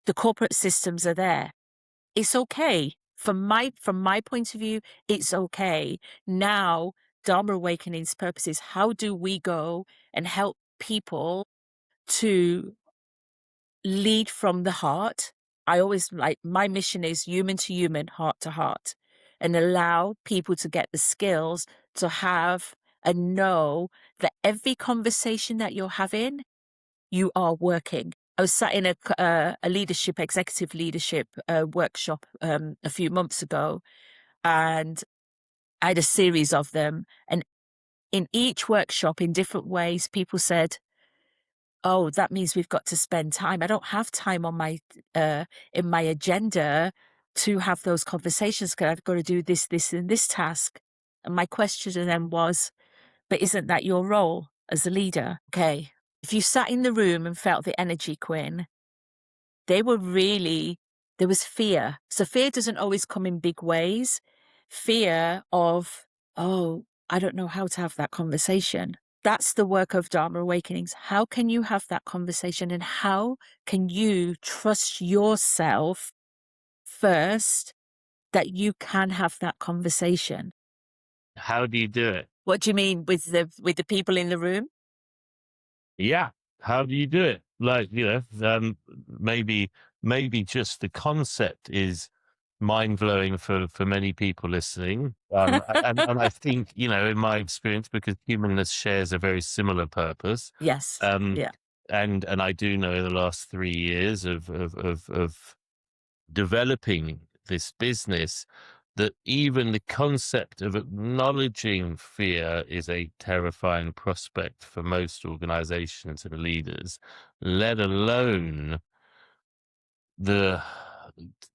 the corporate systems are there. It's okay. From my point of view, it's okay. Now, Dharma Awakening's purpose is, how do we go and help people to lead from the heart? I always my mission is human to human, heart to heart, and allow people to get the skills to have and know that every conversation that you're having, you are working. I was sat in a executive leadership workshop a few months ago, and I had a series of them. And in each workshop, in different ways, people said, oh, that means we've got to spend time. I don't have time on in my agenda to have those conversations because I've got to do this, this, and this task. And my question to them was, but isn't that your role as a leader? Okay. If you sat in the room and felt the energy, Quinn, there was fear. So fear doesn't always come in big ways. Fear of, oh, I don't know how to have that conversation. That's the work of Dharma Awakenings. How can you have that conversation, and how can you trust yourself first that you can have that conversation? How do you do it? What do you mean with the people in the room? Yeah. How do you do it? Like, maybe just the concept is mind blowing for many people listening. And I think, in my experience, because humanness shares a very similar purpose. Yes. Um, Yeah. and I do know the last 3 years of developing this business, that even the concept of acknowledging fear is a terrifying prospect for most organizations and leaders, let alone the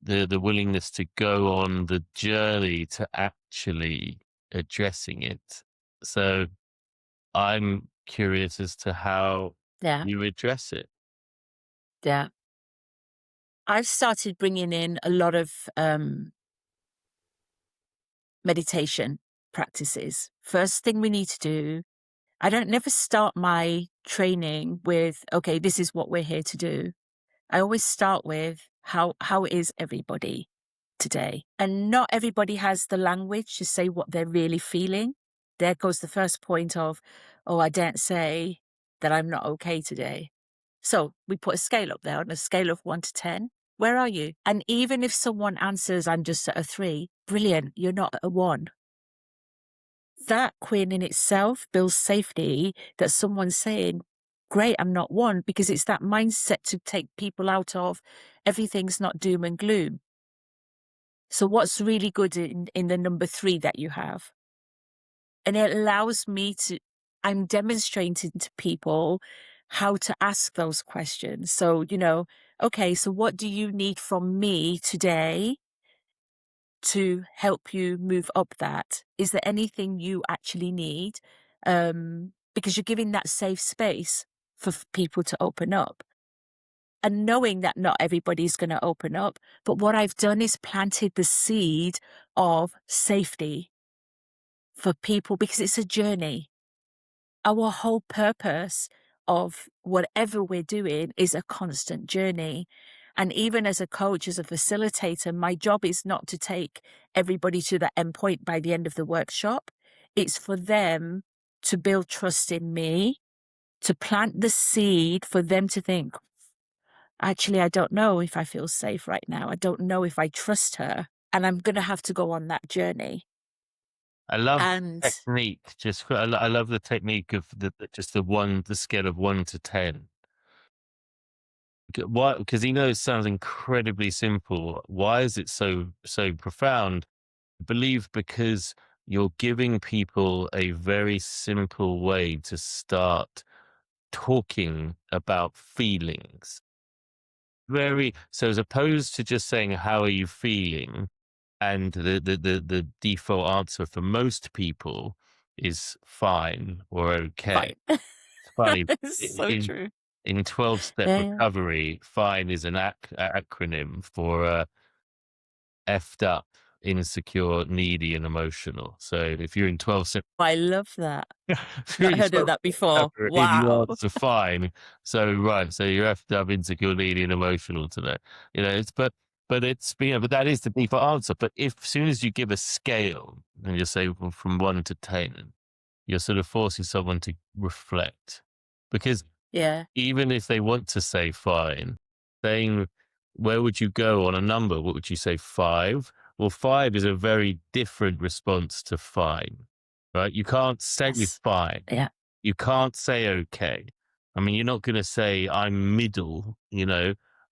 the willingness to go on the journey to actually addressing it. So I'm curious as to how Yeah. you address it. Yeah. I've started bringing in a lot of meditation practices. First thing we need to do, I don't never start my training with, okay, this is what we're here to do. I always start with how is everybody today? And not everybody has the language to say what they're really feeling. There goes the first point of, oh, I daren't say that I'm not okay today. So we put a scale up there on a scale of 1 to 10. Where are you? And even if someone answers, I'm just at a 3, brilliant, you're not at a 1. That, Quinn, in itself builds safety, that someone's saying, great, I'm not 1, because it's that mindset to take people out of everything's not doom and gloom. So what's really good in the number 3 that you have? And it allows me I'm demonstrating to people how to ask those questions. So, okay, so what do you need from me today to help you move up that? Is there anything you actually need? Because you're giving that safe space for people to open up. And knowing that not everybody's going to open up, but what I've done is planted the seed of safety for people, because it's a journey. Our whole purpose of whatever we're doing is a constant journey. And even as a coach, as a facilitator, my job is not to take everybody to that end point by the end of the workshop. It's for them to build trust in me, to plant the seed for them to think, actually, I don't know if I feel safe right now. I don't know if I trust her. And I'm going to have to go on that journey. I love And technique. Just I love the technique of just the scale of 1 to 10. Why? Because it sounds incredibly simple. Why is it so profound? I believe because you're giving people a very simple way to start talking about feelings. As opposed to just saying, "How are you feeling?" and the default answer for most people is fine or okay. fine. It's funny, It's i so true. in 12-step Yeah, yeah. recovery, fine is an acronym for, effed up, insecure, needy, and emotional. So if you're in 12-step I love that. if you're Not in heard of 12 that before. recovery, you Wow. answer fine. So, right, so you're effed up, insecure, needy, and emotional today. But that is the default answer. But if as soon as you give a scale and you say, well, from 1 to 10, you're sort of forcing someone to reflect. Because Yeah. even if they want to say fine, saying, where would you go on a number? What would you say, 5? Well, 5 is a very different response to fine, right? You can't say Yes. fine. Yeah. You can't say okay. I mean, you're not going to say I'm middle,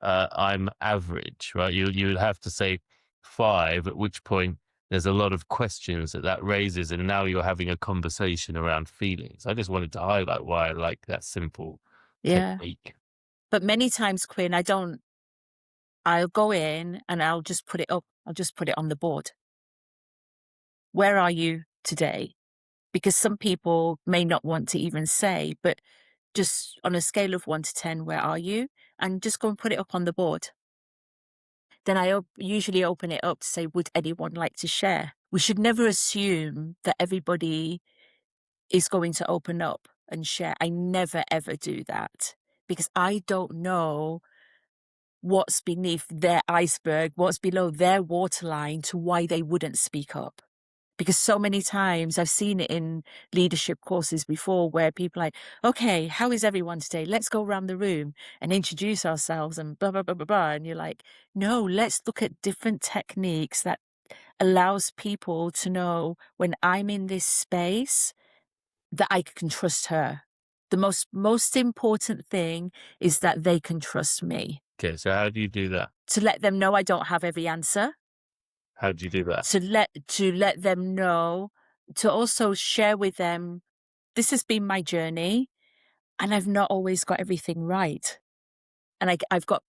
I'm average, right? You'd have to say 5, at which point there's a lot of questions that raises, and now you're having a conversation around feelings. I just wanted to highlight why I like that simple Yeah. technique. But many times, Quinn, I'll go in and I'll just put it up. I'll just put it on the board. Where are you today? Because some people may not want to even say, but just on a scale of 1 to 10, where are you? And just go and put it up on the board. Then I usually open it up to say, would anyone like to share? We should never assume that everybody is going to open up and share. I never ever do that because I don't know what's beneath their iceberg, what's below their waterline to why they wouldn't speak up. Because so many times I've seen it in leadership courses before where people are like, okay, how is everyone today? Let's go around the room and introduce ourselves and blah, blah, blah, blah, blah. And you're like, no, let's look at different techniques that allows people to know when I'm in this space that I can trust her. The most important thing is that they can trust me. Okay, so how do you do that? To let them know I don't have every answer, How do you do that? to let them know, to also share with them, this has been my journey and I've not always got everything right. And I've got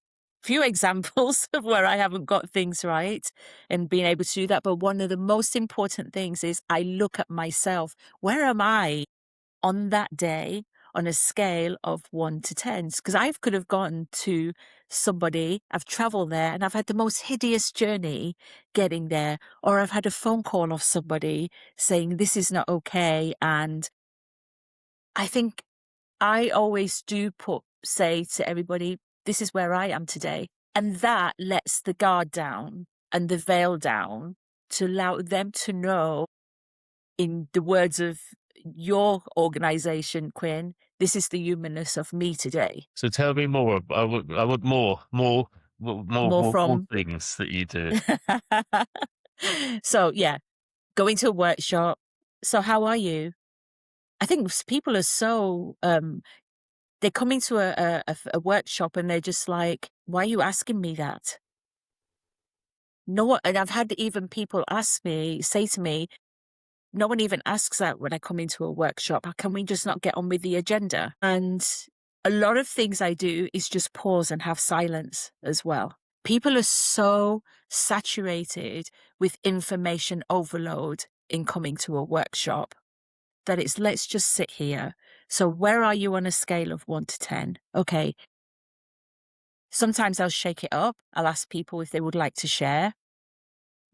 few examples of where I haven't got things right and being able to do that. But one of the most important things is I look at myself. Where am I on that day on a scale of 1 to 10? Because I could have gone to somebody, I've traveled there and I've had the most hideous journey getting there, or I've had a phone call of somebody saying this is not okay. And I think I always do say to everybody, this is where I am today. And that lets the guard down and the veil down to allow them to know, in the words of your organization, Quinn, this is the humanness of me today. So tell me more. I want More more from things that you do. so yeah, going to a workshop. So how are you? I think people are so they come into a workshop and they're just like, why are you asking me that? No one, and I've had even people say to me, no one even asks that when I come into a workshop. How can we just not get on with the agenda? And a lot of things I do is just pause and have silence as well. People are so saturated with information overload in coming to a workshop that it's let's just sit here. So where are you on a scale of 1 to 10? Okay. Sometimes I'll shake it up. I'll ask people if they would like to share.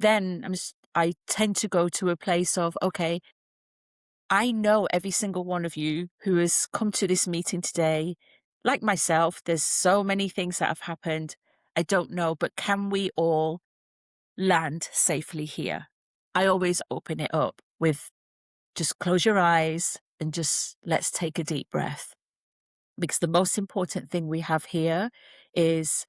Then I tend to go to a place of, okay, I know every single one of you who has come to this meeting today. Like myself, there's so many things that have happened. I don't know, but can we all land safely here? I always open it up with just close your eyes and just let's take a deep breath. Because the most important thing we have here is,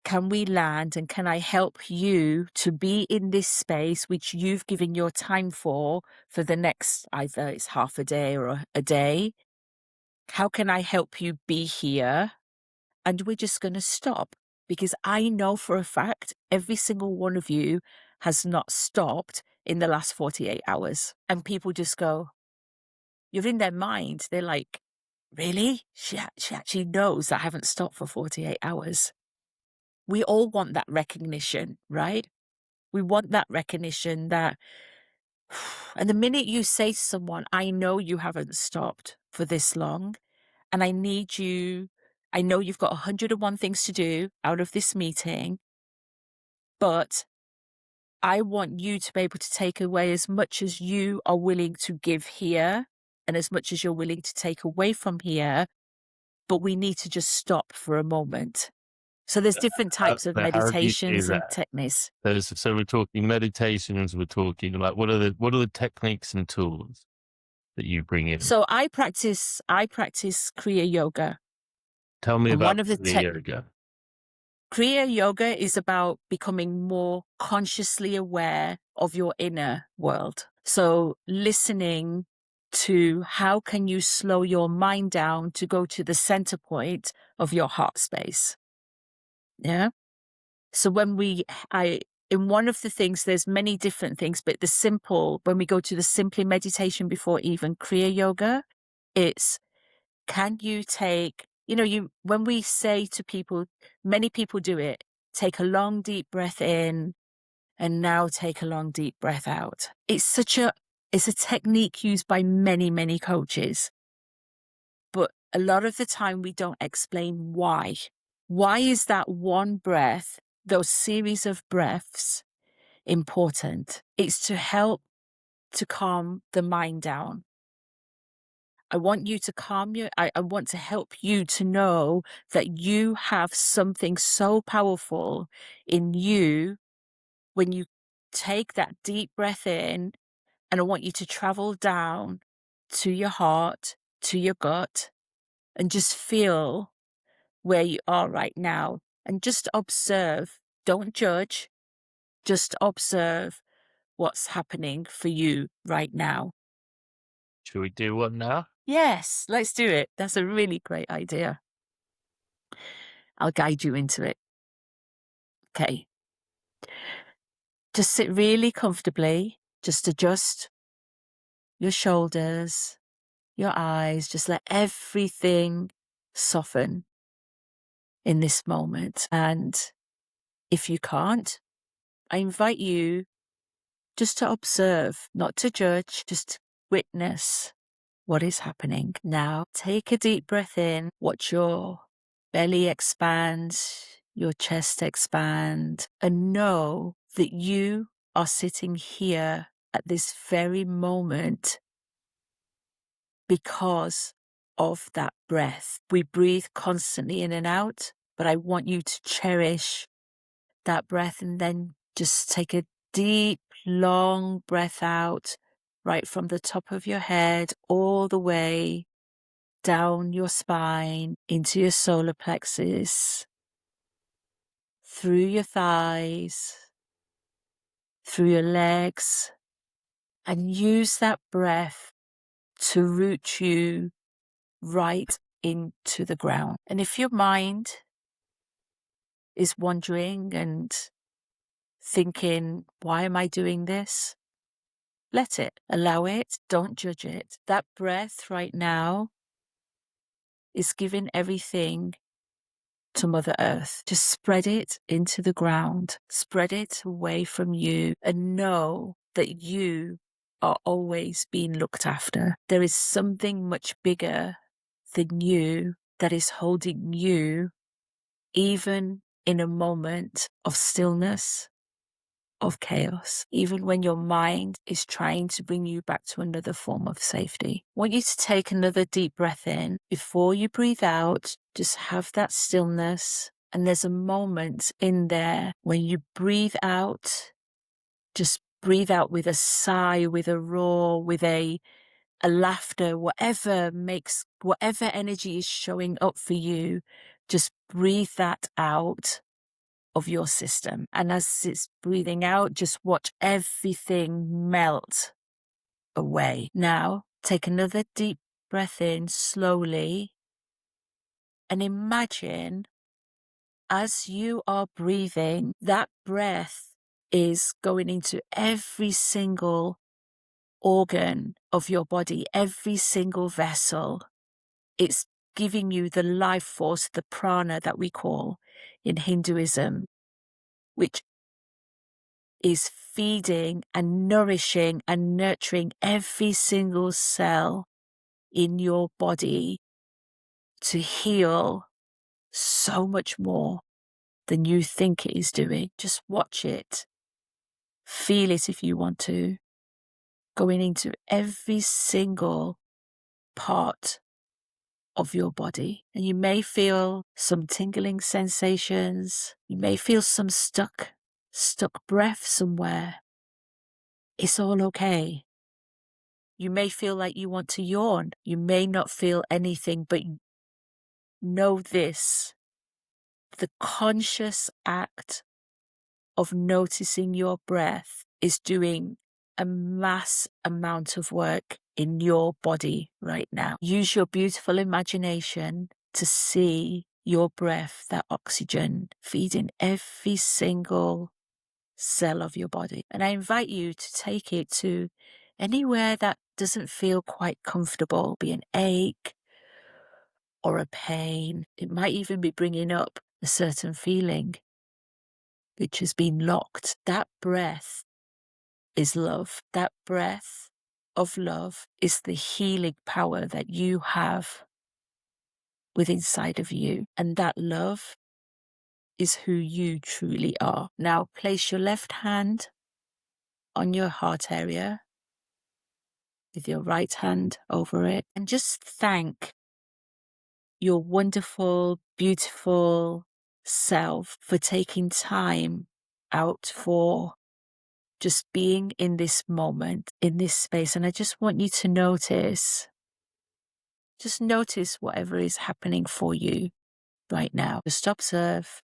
can we land and can I help you to be in this space which you've given your time for the next, either it's half a day or a day? How can I help you be here? And we're just going to stop, because I know for a fact every single one of you has not stopped in the last 48 hours. And people just go, you're in their mind. They're like, really? She actually knows I haven't stopped for 48 hours. We all want that recognition, right? We want that recognition that, and the minute you say to someone, I know you haven't stopped for this long, and I need you, I know you've got 101 things to do out of this meeting, but I want you to be able to take away as much as you are willing to give here and as much as you're willing to take away from here, but we need to just stop for a moment. So there's different types of But how do you do meditations and that? techniques. So we're talking meditations, we're talking like what are the techniques and tools that you bring in? So I practice Kriya Yoga. Tell me And about one of the the yoga. Kriya Yoga is about becoming more consciously aware of your inner world. So listening to how can you slow your mind down to go to the center point of your heart space. Yeah. So in one of the things, there's many different things, but when we go to the simply meditation before even Kriya Yoga, it's, can you take, when we say to people, many people do it, take a long, deep breath in and now take a long, deep breath out. It's a technique used by many, many coaches. But a lot of the time we don't explain why. Why is that one breath, those series of breaths, important? It's to help to calm the mind down. I want you to I want to help you to know that you have something so powerful in you when you take that deep breath in, and I want you to travel down to your heart, to your gut, and just feel where you are right now and just observe. Don't judge, just observe what's happening for you right now. Should we do one now? Yes, let's do it. That's a really great idea. I'll guide you into it. Okay. Just sit really comfortably. Just adjust your shoulders, your eyes. Just let everything soften in this moment. And if you can't, I invite you just to observe, not to judge, just to witness what is happening. Now, take a deep breath in. Watch your belly expand, your chest expand, and know that you are sitting here at this very moment because of that breath. We breathe constantly in and out, but I want you to cherish that breath and then just take a deep, long breath out right from the top of your head all the way down your spine into your solar plexus, through your thighs, through your legs, and use that breath to root you right into the ground. And if your mind is wandering and thinking, why am I doing this? Let it, allow it, don't judge it. That breath right now is giving everything to Mother Earth. Just spread it into the ground, spread it away from you, and know that you are always being looked after. There is something much bigger than you that is holding you, even in a moment of stillness, of chaos, even when your mind is trying to bring you back to another form of safety. I want you to take another deep breath in. Before you breathe out, just have that stillness And there's a moment in there when you breathe out, just breathe out with a sigh, with a roar, with a laughter, whatever energy is showing up for you, just breathe that out of your system. And as it's breathing out, just watch everything melt away. Now, take another deep breath in slowly and imagine as you are breathing, that breath is going into every single organ of your body, every single vessel. It's giving you the life force, the prana that we call in Hinduism, which is feeding and nourishing and nurturing every single cell in your body to heal so much more than you think it is doing. Just watch it. Feel it if you want to. Going into every single part of your body. And you may feel some tingling sensations. You may feel some stuck breath somewhere. It's all okay. You may feel like you want to yawn. You may not feel anything, but know this. The conscious act of noticing your breath is doing a mass amount of work in your body right now. Use your beautiful imagination to see your breath, that oxygen, feeding every single cell of your body. And I invite you to take it to anywhere that doesn't feel quite comfortable, be an ache or a pain. It might even be bringing up a certain feeling which has been locked. That breath is love. That breath of love is the healing power that you have within inside of you. And that love is who you truly are. Now place your left hand on your heart area with your right hand over it and just thank your wonderful, beautiful self for taking time out for just being in this moment, in this space. And I just want you to just notice whatever is happening for you right now. Just observe.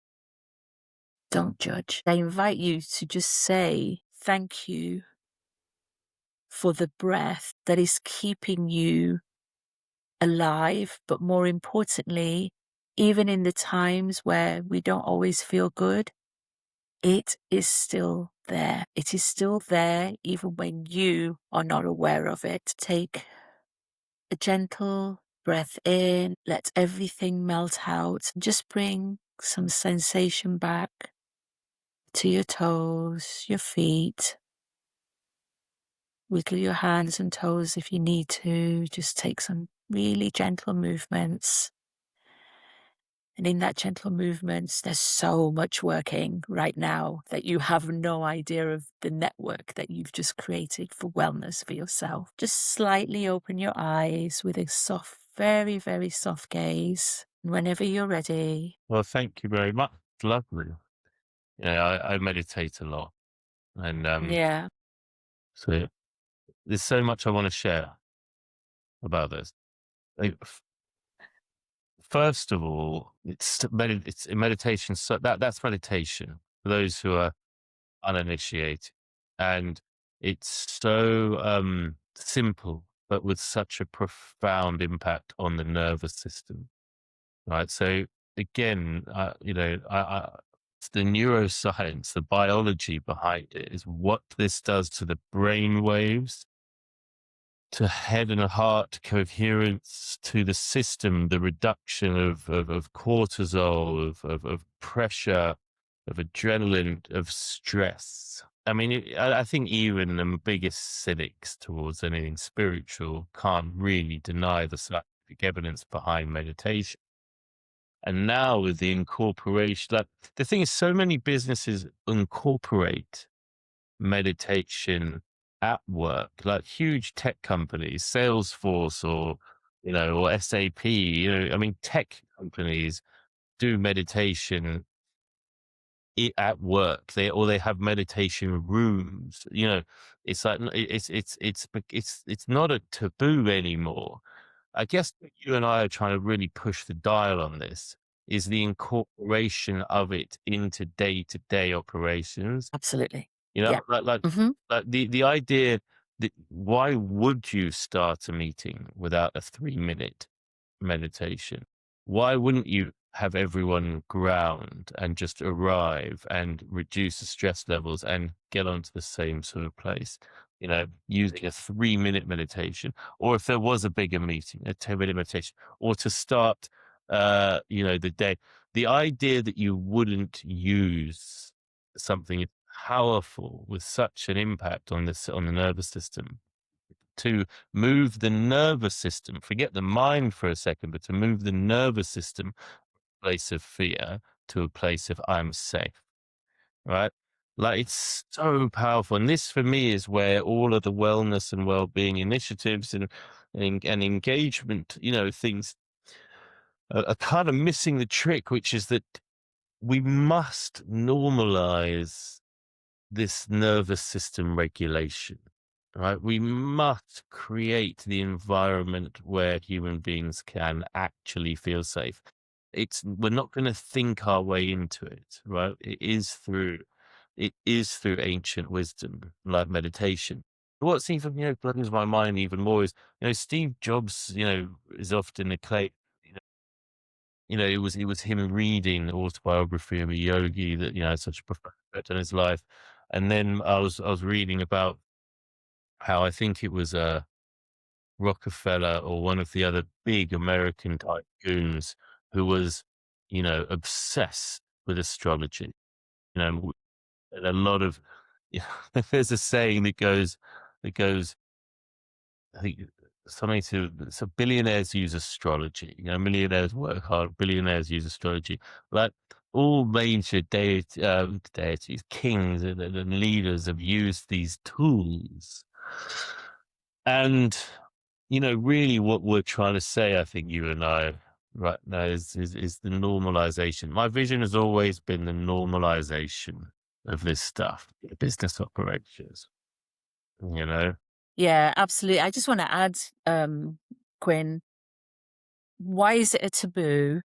Don't judge. I invite you to just say thank you for the breath that is keeping you alive, but more importantly, even in the times where we don't always feel good, it is still there. It is still there even when you are not aware of it. Take a gentle breath in, let everything melt out. Just bring some sensation back to your toes, your feet. Wiggle your hands and toes if you need to. Just take some really gentle movements. And in that gentle movements, there's so much working right now that you have no idea of the network that you've just created for wellness for yourself. Just slightly open your eyes with a soft, very, very soft gaze. And whenever you're ready. Well, thank you very much. Lovely. Yeah, I meditate a lot. And Yeah. so there's so much I want to share about this. Like, first of all, it's a meditation. So that's meditation for those who are uninitiated, and it's so simple, but with such a profound impact on the nervous system. Right. So again, it's the neuroscience, the biology behind it is what this does to the brain waves, to head and heart coherence, to the system, the reduction of cortisol, of pressure, of adrenaline, of stress. I mean, I think even the biggest cynics towards anything spiritual can't really deny the scientific evidence behind meditation. And now with the incorporation, like the thing is, so many businesses incorporate meditation at work, like huge tech companies, Salesforce or SAP, I mean, tech companies do meditation at work. They have meditation rooms. You know, it's like it's not a taboo anymore. I guess what you and I are trying to really push the dial on this is the incorporation of it into day-to-day operations. Absolutely. You know, Yeah. Mhm. like the idea that why would you start a meeting without a 3-minute meditation? Why wouldn't you have everyone ground and just arrive and reduce the stress levels and get onto the same sort of place? You know, using a 3-minute meditation, or if there was a bigger meeting, a 10-minute meditation, or to start, you know, the day. The idea that you wouldn't use something powerful with such an impact on this on the nervous system, to move the nervous system, forget the mind for a second, but to move the nervous system place of fear to a place of I'm safe, right? Like it's so powerful. And this for me is where all of the wellness and well-being initiatives and engagement, you know, things are kind of missing the trick, which is that we must normalize this nervous system regulation, right? We must create the environment where human beings can actually feel safe. We're not going to think our way into it, right? It is through ancient wisdom, like meditation. What's even, you know, blows my mind even more is, you know, Steve Jobs, you know, is often acclaimed, you know, it was him reading the autobiography of a yogi that, you know, had such a profound effect on his life. And then I was reading about how I think it was Rockefeller or one of the other big American tycoons who was, you know, obsessed with astrology. You know, and a lot of yeah, there's a saying that goes I think something to so billionaires use astrology. You know, millionaires work hard, billionaires use astrology. Like all major deities, kings, and leaders have used these tools. And you know, really, what we're trying to say, I think you and I right now is the normalization. My vision has always been the normalization of this stuff, business operations. You know, Yeah, absolutely. I just wanna add, Quinn, why is it a taboo?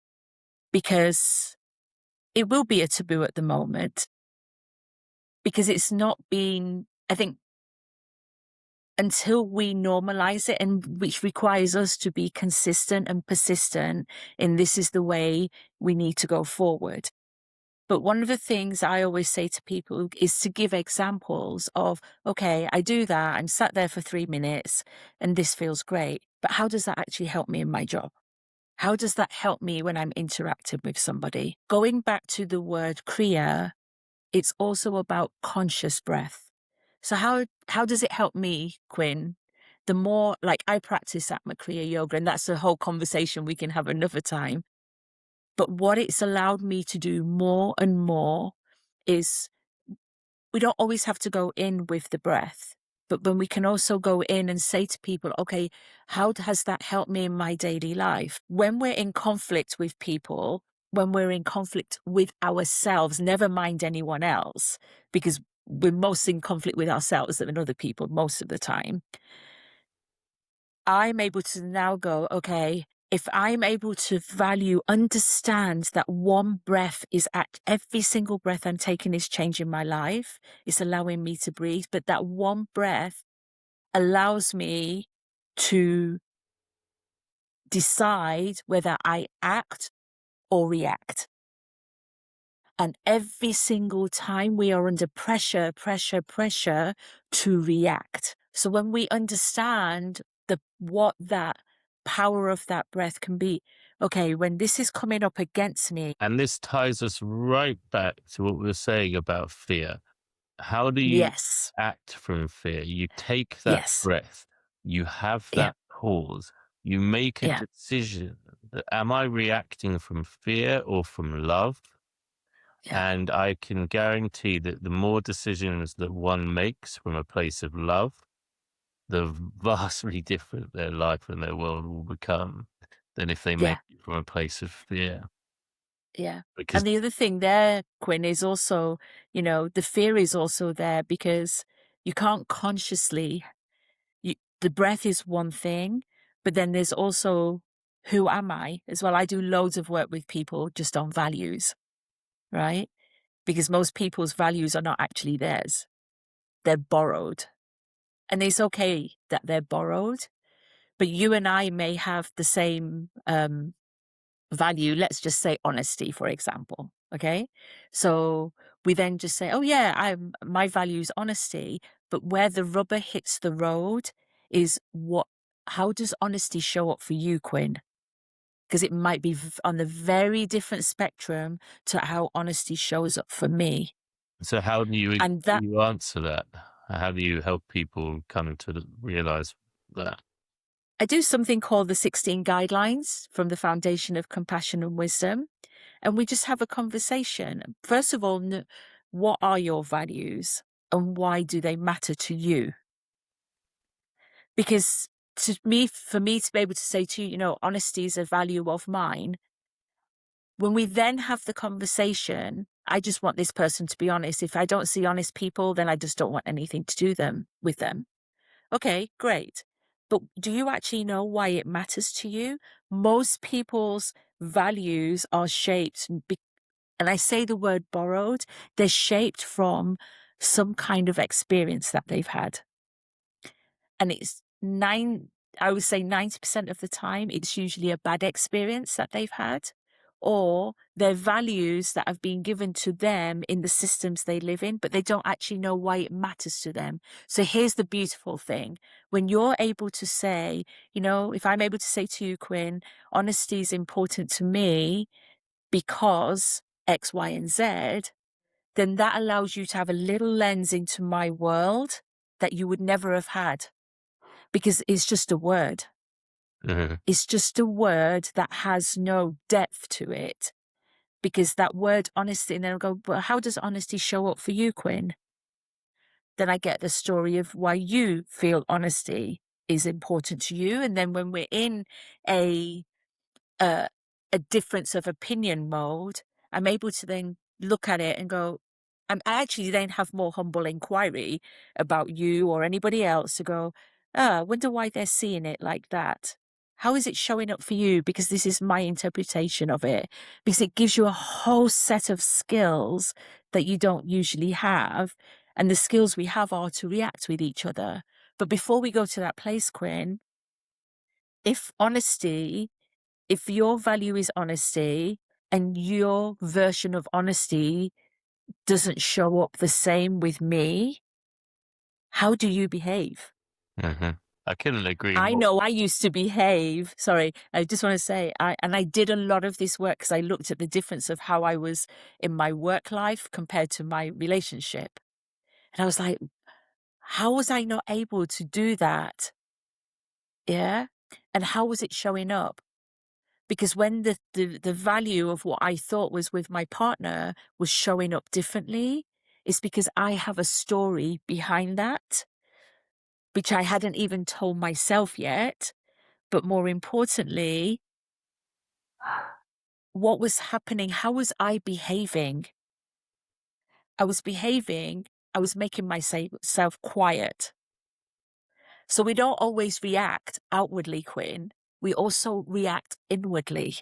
Because it will be a taboo at the moment, because it's not been I think until we normalize it, and which requires us to be consistent and persistent in this is the way we need to go forward. But one of the things I always say to people is to give examples of, okay, I do that, I'm sat there for 3 minutes and this feels great, but how does that actually help me in my job? How does that help me when I'm interacting with somebody? Going back to the word kriya, it's also about conscious breath. So how does it help me, Quinn? The more like I practice Atma Kriya Yoga, and that's a whole conversation we can have another time. But what it's allowed me to do more and more is we don't always have to go in with the breath, but when we can also go in and say to people, okay, how has that helped me in my daily life? When we're in conflict with people, when we're in conflict with ourselves, never mind anyone else, because we're most in conflict with ourselves than other people most of the time. I'm able to now go, okay, if I'm able to understand that one breath is at every single breath I'm taking is changing my life, it's allowing me to breathe, but that one breath allows me to decide whether I act or react. And every single time we are under pressure to react. So when we understand what that power of that breath can be, okay, when this is coming up against me, and this ties us right back to what we were saying about fear. How do you yes, act from fear? You take that yes, breath, you have yeah, that pause, you make a yeah, decision that am I reacting from fear or from love? yeah, And I can guarantee that the more decisions that one makes from a place of love, the vastly different their life and their world will become than if they yeah. make it from a place of fear. Yeah. because And the other thing there, Quinn, is also, the fear is also there because you can't consciously, the breath is one thing, but then there's also who am I as well. I do loads of work with people just on values, right? Because most people's values are not actually theirs. They're borrowed. And it's okay that they're borrowed, but you and I may have the same value. Let's just say honesty, for example. Okay. So we then just say, oh yeah, my value is honesty. But where the rubber hits the road is how does honesty show up for you, Quinn? Because it might be on a very different spectrum to how honesty shows up for me. so how do And that you answer that? How do you help people come to realize that? I do something called the 16 guidelines from the Foundation of Compassion and Wisdom. And we just have a conversation. First of all, what are your values and why do they matter to you? Because for me to be able to say to you, honesty is a value of mine. When we then have the conversation, I just want this person to be honest. If I don't see honest people, then I just don't want anything to do with them. Okay, great. But do you actually know why it matters to you? Most people's values are shaped, and I say the word borrowed, they're shaped from some kind of experience that they've had. And I would say 90% of the time, it's usually a bad experience that they've had, or their values that have been given to them in the systems they live in, but they don't actually know why it matters to them. So here's the beautiful thing. When you're able to say, if I'm able to say to you, Quinn, honesty is important to me because X, Y, and Z, then that allows you to have a little lens into my world that you would never have had because it's just a word. Mhm. It's just a word that has no depth to it because that word honesty, and then I'll go, but how does honesty show up for you, Quinn? Then I get the story of why you feel honesty is important to you. And then when we're in a uh, a difference of opinion mode, I'm able to then look at it and go, I actually then have more humble inquiry about you or anybody else to go, I wonder why they're seeing it like that. How is it showing up for you? Because this is my interpretation of it. Because it gives you a whole set of skills that you don't usually have. And the skills we have are to react with each other. But before we go to that place, Quinn, if honesty if your value is honesty and your version of honesty doesn't show up the same with me, how do you behave? Mhm. I couldn't agree I more. know I used to behave. Sorry, I just want to say, I did a lot of this work because I looked at the difference of how I was in my work life compared to my relationship. And I was like, how was I not able to do that? Yeah. And how was it showing up? Because when the value of what I thought was with my partner was showing up differently, it's because I have a story behind that, which I hadn't even told myself yet. But more importantly, what was happening? How was I behaving? I was making myself quiet. So we don't always react outwardly, Quinn. We also react inwardly.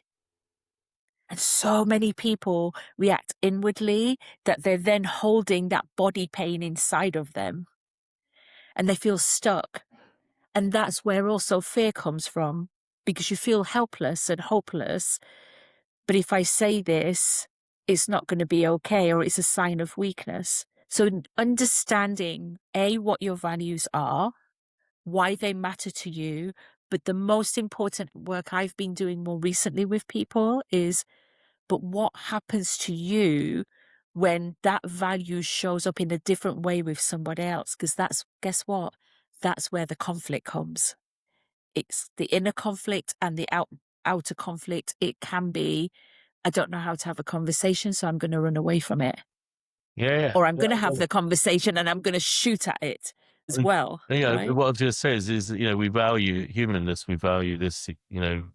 And so many people react inwardly that they're then holding that body pain inside of them and they feel stuck. And that's where also fear comes from because you feel helpless and hopeless. But if I say this, it's not going to be okay, or it's a sign of weakness. So understanding what your values are, why they matter to you. But the most important work I've been doing more recently with people is, but what happens to you when that value shows up in a different way with somebody else? Because guess what? That's where the conflict comes. It's the inner conflict and the outer conflict. It can be, I don't know how to have a conversation, so I'm going to run away from it. Yeah, yeah. Or I'm Yeah, going to I have love the it. conversation and I'm going to shoot at it. as And, well, right? what I was gonna say is, we value humanness, we value this,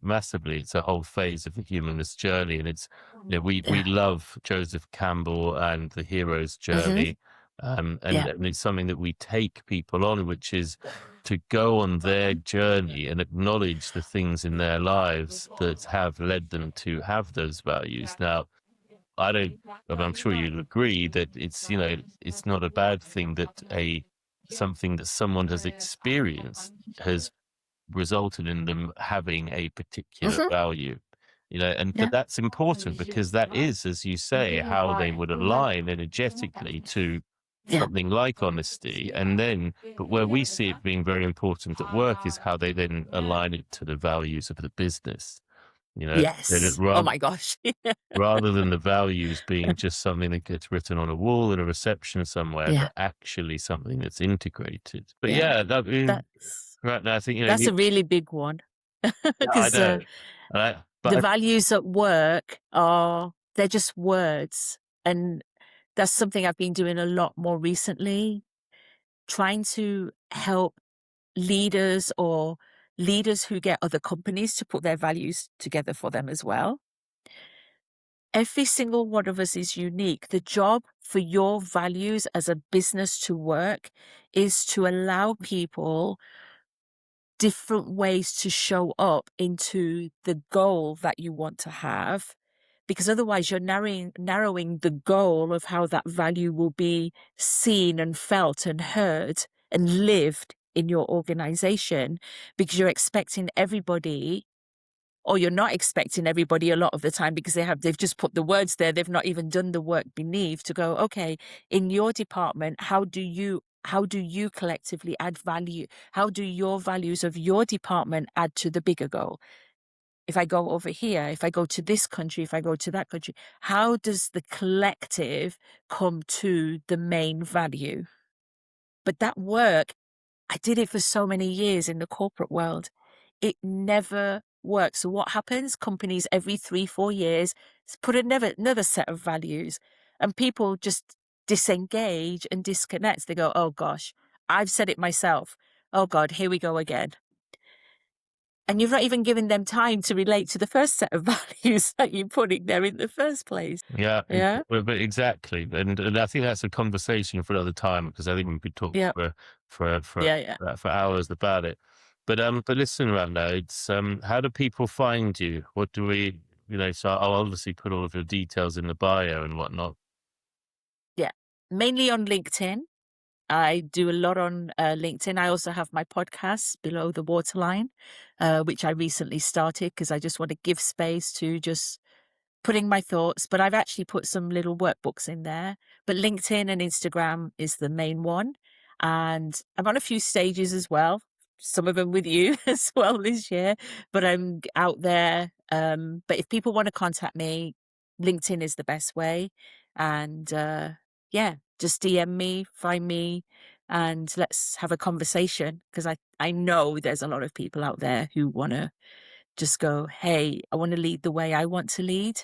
massively. It's a whole phase of the humanist journey, and it's, we Yeah. love Joseph Campbell and the hero's Mhm. journey, and Yeah. and it's something that we take people on, which is to go on their journey and acknowledge the things in their lives that have led them to have those values. Now, I don't, but I'm sure you'll agree that it's not a bad thing that something that someone has experienced has resulted in them having a particular Mhm. value, but Yeah. that's important because that is, as you say, how they would align energetically to Yeah. something like honesty. And then, but where we see it being very important at work is how they then align it to the values of the business, that it Yes. Oh my gosh. rather than the values being just something that gets written on a wall in a reception somewhere, Yeah. but actually something that's integrated. But Yeah. yeah, That's right now I think, that's a really big one yeah, I because know. But the values at work they're just words, and that's something I've been doing a lot more recently, trying to help leaders or leaders who get other companies to put their values together for them as well. Every single one of us is unique. The job for your values as a business to work is to allow people different ways to show up into the goal that you want to have, because otherwise you're narrowing the goal of how that value will be seen and felt and heard and lived in your organization, because you're expecting everybody, or you're not expecting everybody a lot of the time, because they've just put the words there, they've not even done the work beneath to go, okay, in your department, how do you collectively add value? How do your values of your department add to the bigger goal? If I go over here, if I go to this country, if I go to that country, how does the collective come to the main value? But that work, I did it for so many years in the corporate world. It never works. So what happens? Companies every 3, 4 years put another set of values, and people just disengage and disconnect. They go, oh gosh, I've said it myself. Oh God, here we go again. And you've not even given them time to relate to the first set of values that you're putting there in the first place. yeah, Yeah. but exactly, and I think that's a conversation for another time because I think we could talk Yeah. for for Yeah. Yeah. for hours about it. But listen, Randa, it's how do people find you? What do we, So I'll obviously put all of your details in the bio and whatnot. Yeah. Mainly on LinkedIn. I do a lot on LinkedIn. I also have my podcast, Below the Waterline, which I recently started because I just want to give space to just putting my thoughts. But I've actually put some little workbooks in there. But LinkedIn and Instagram is the main one. And I'm on a few stages as well, some of them with you as well this year. But I'm out there. But if people want to contact me, LinkedIn is the best way. And yeah, just DM me, find me, and let's have a conversation, because I know there's a lot of people out there who want to just go, hey, I want to lead the way I want to lead,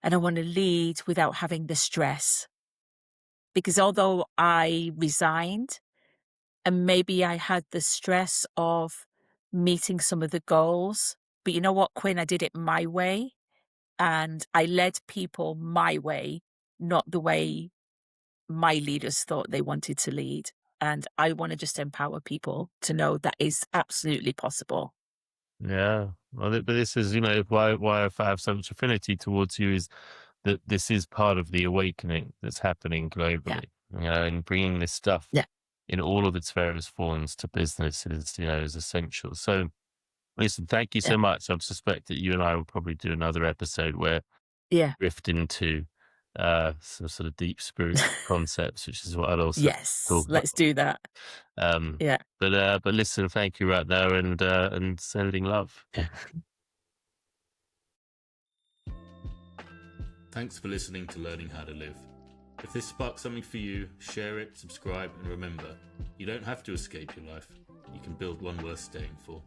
and I want to lead without having the stress. Because although I resigned and maybe I had the stress of meeting some of the goals, but you know what, Quinn, I did it my way, and I led people my way, not the way my leaders thought they wanted to lead. And I want to just empower people to know that is absolutely possible. Yeah, well, but this is, why I have so much affinity towards you is that this is part of the awakening that's happening Yeah. globally, and bringing this stuff Yeah. in all of its various forms to business is essential. So, listen, thank you Yeah. so much. I suspect that you and I will probably do another episode where Yeah. we drift into some sort of deep spiritual concepts, which is what I'd also Yes. talk Let's about. do that. Um, Yeah. but listen, thank you right now, and sending love. Thanks for listening to Learning How to Live. If this sparks something for you, share it, subscribe, and remember, you don't have to escape your life. You can build one worth staying for.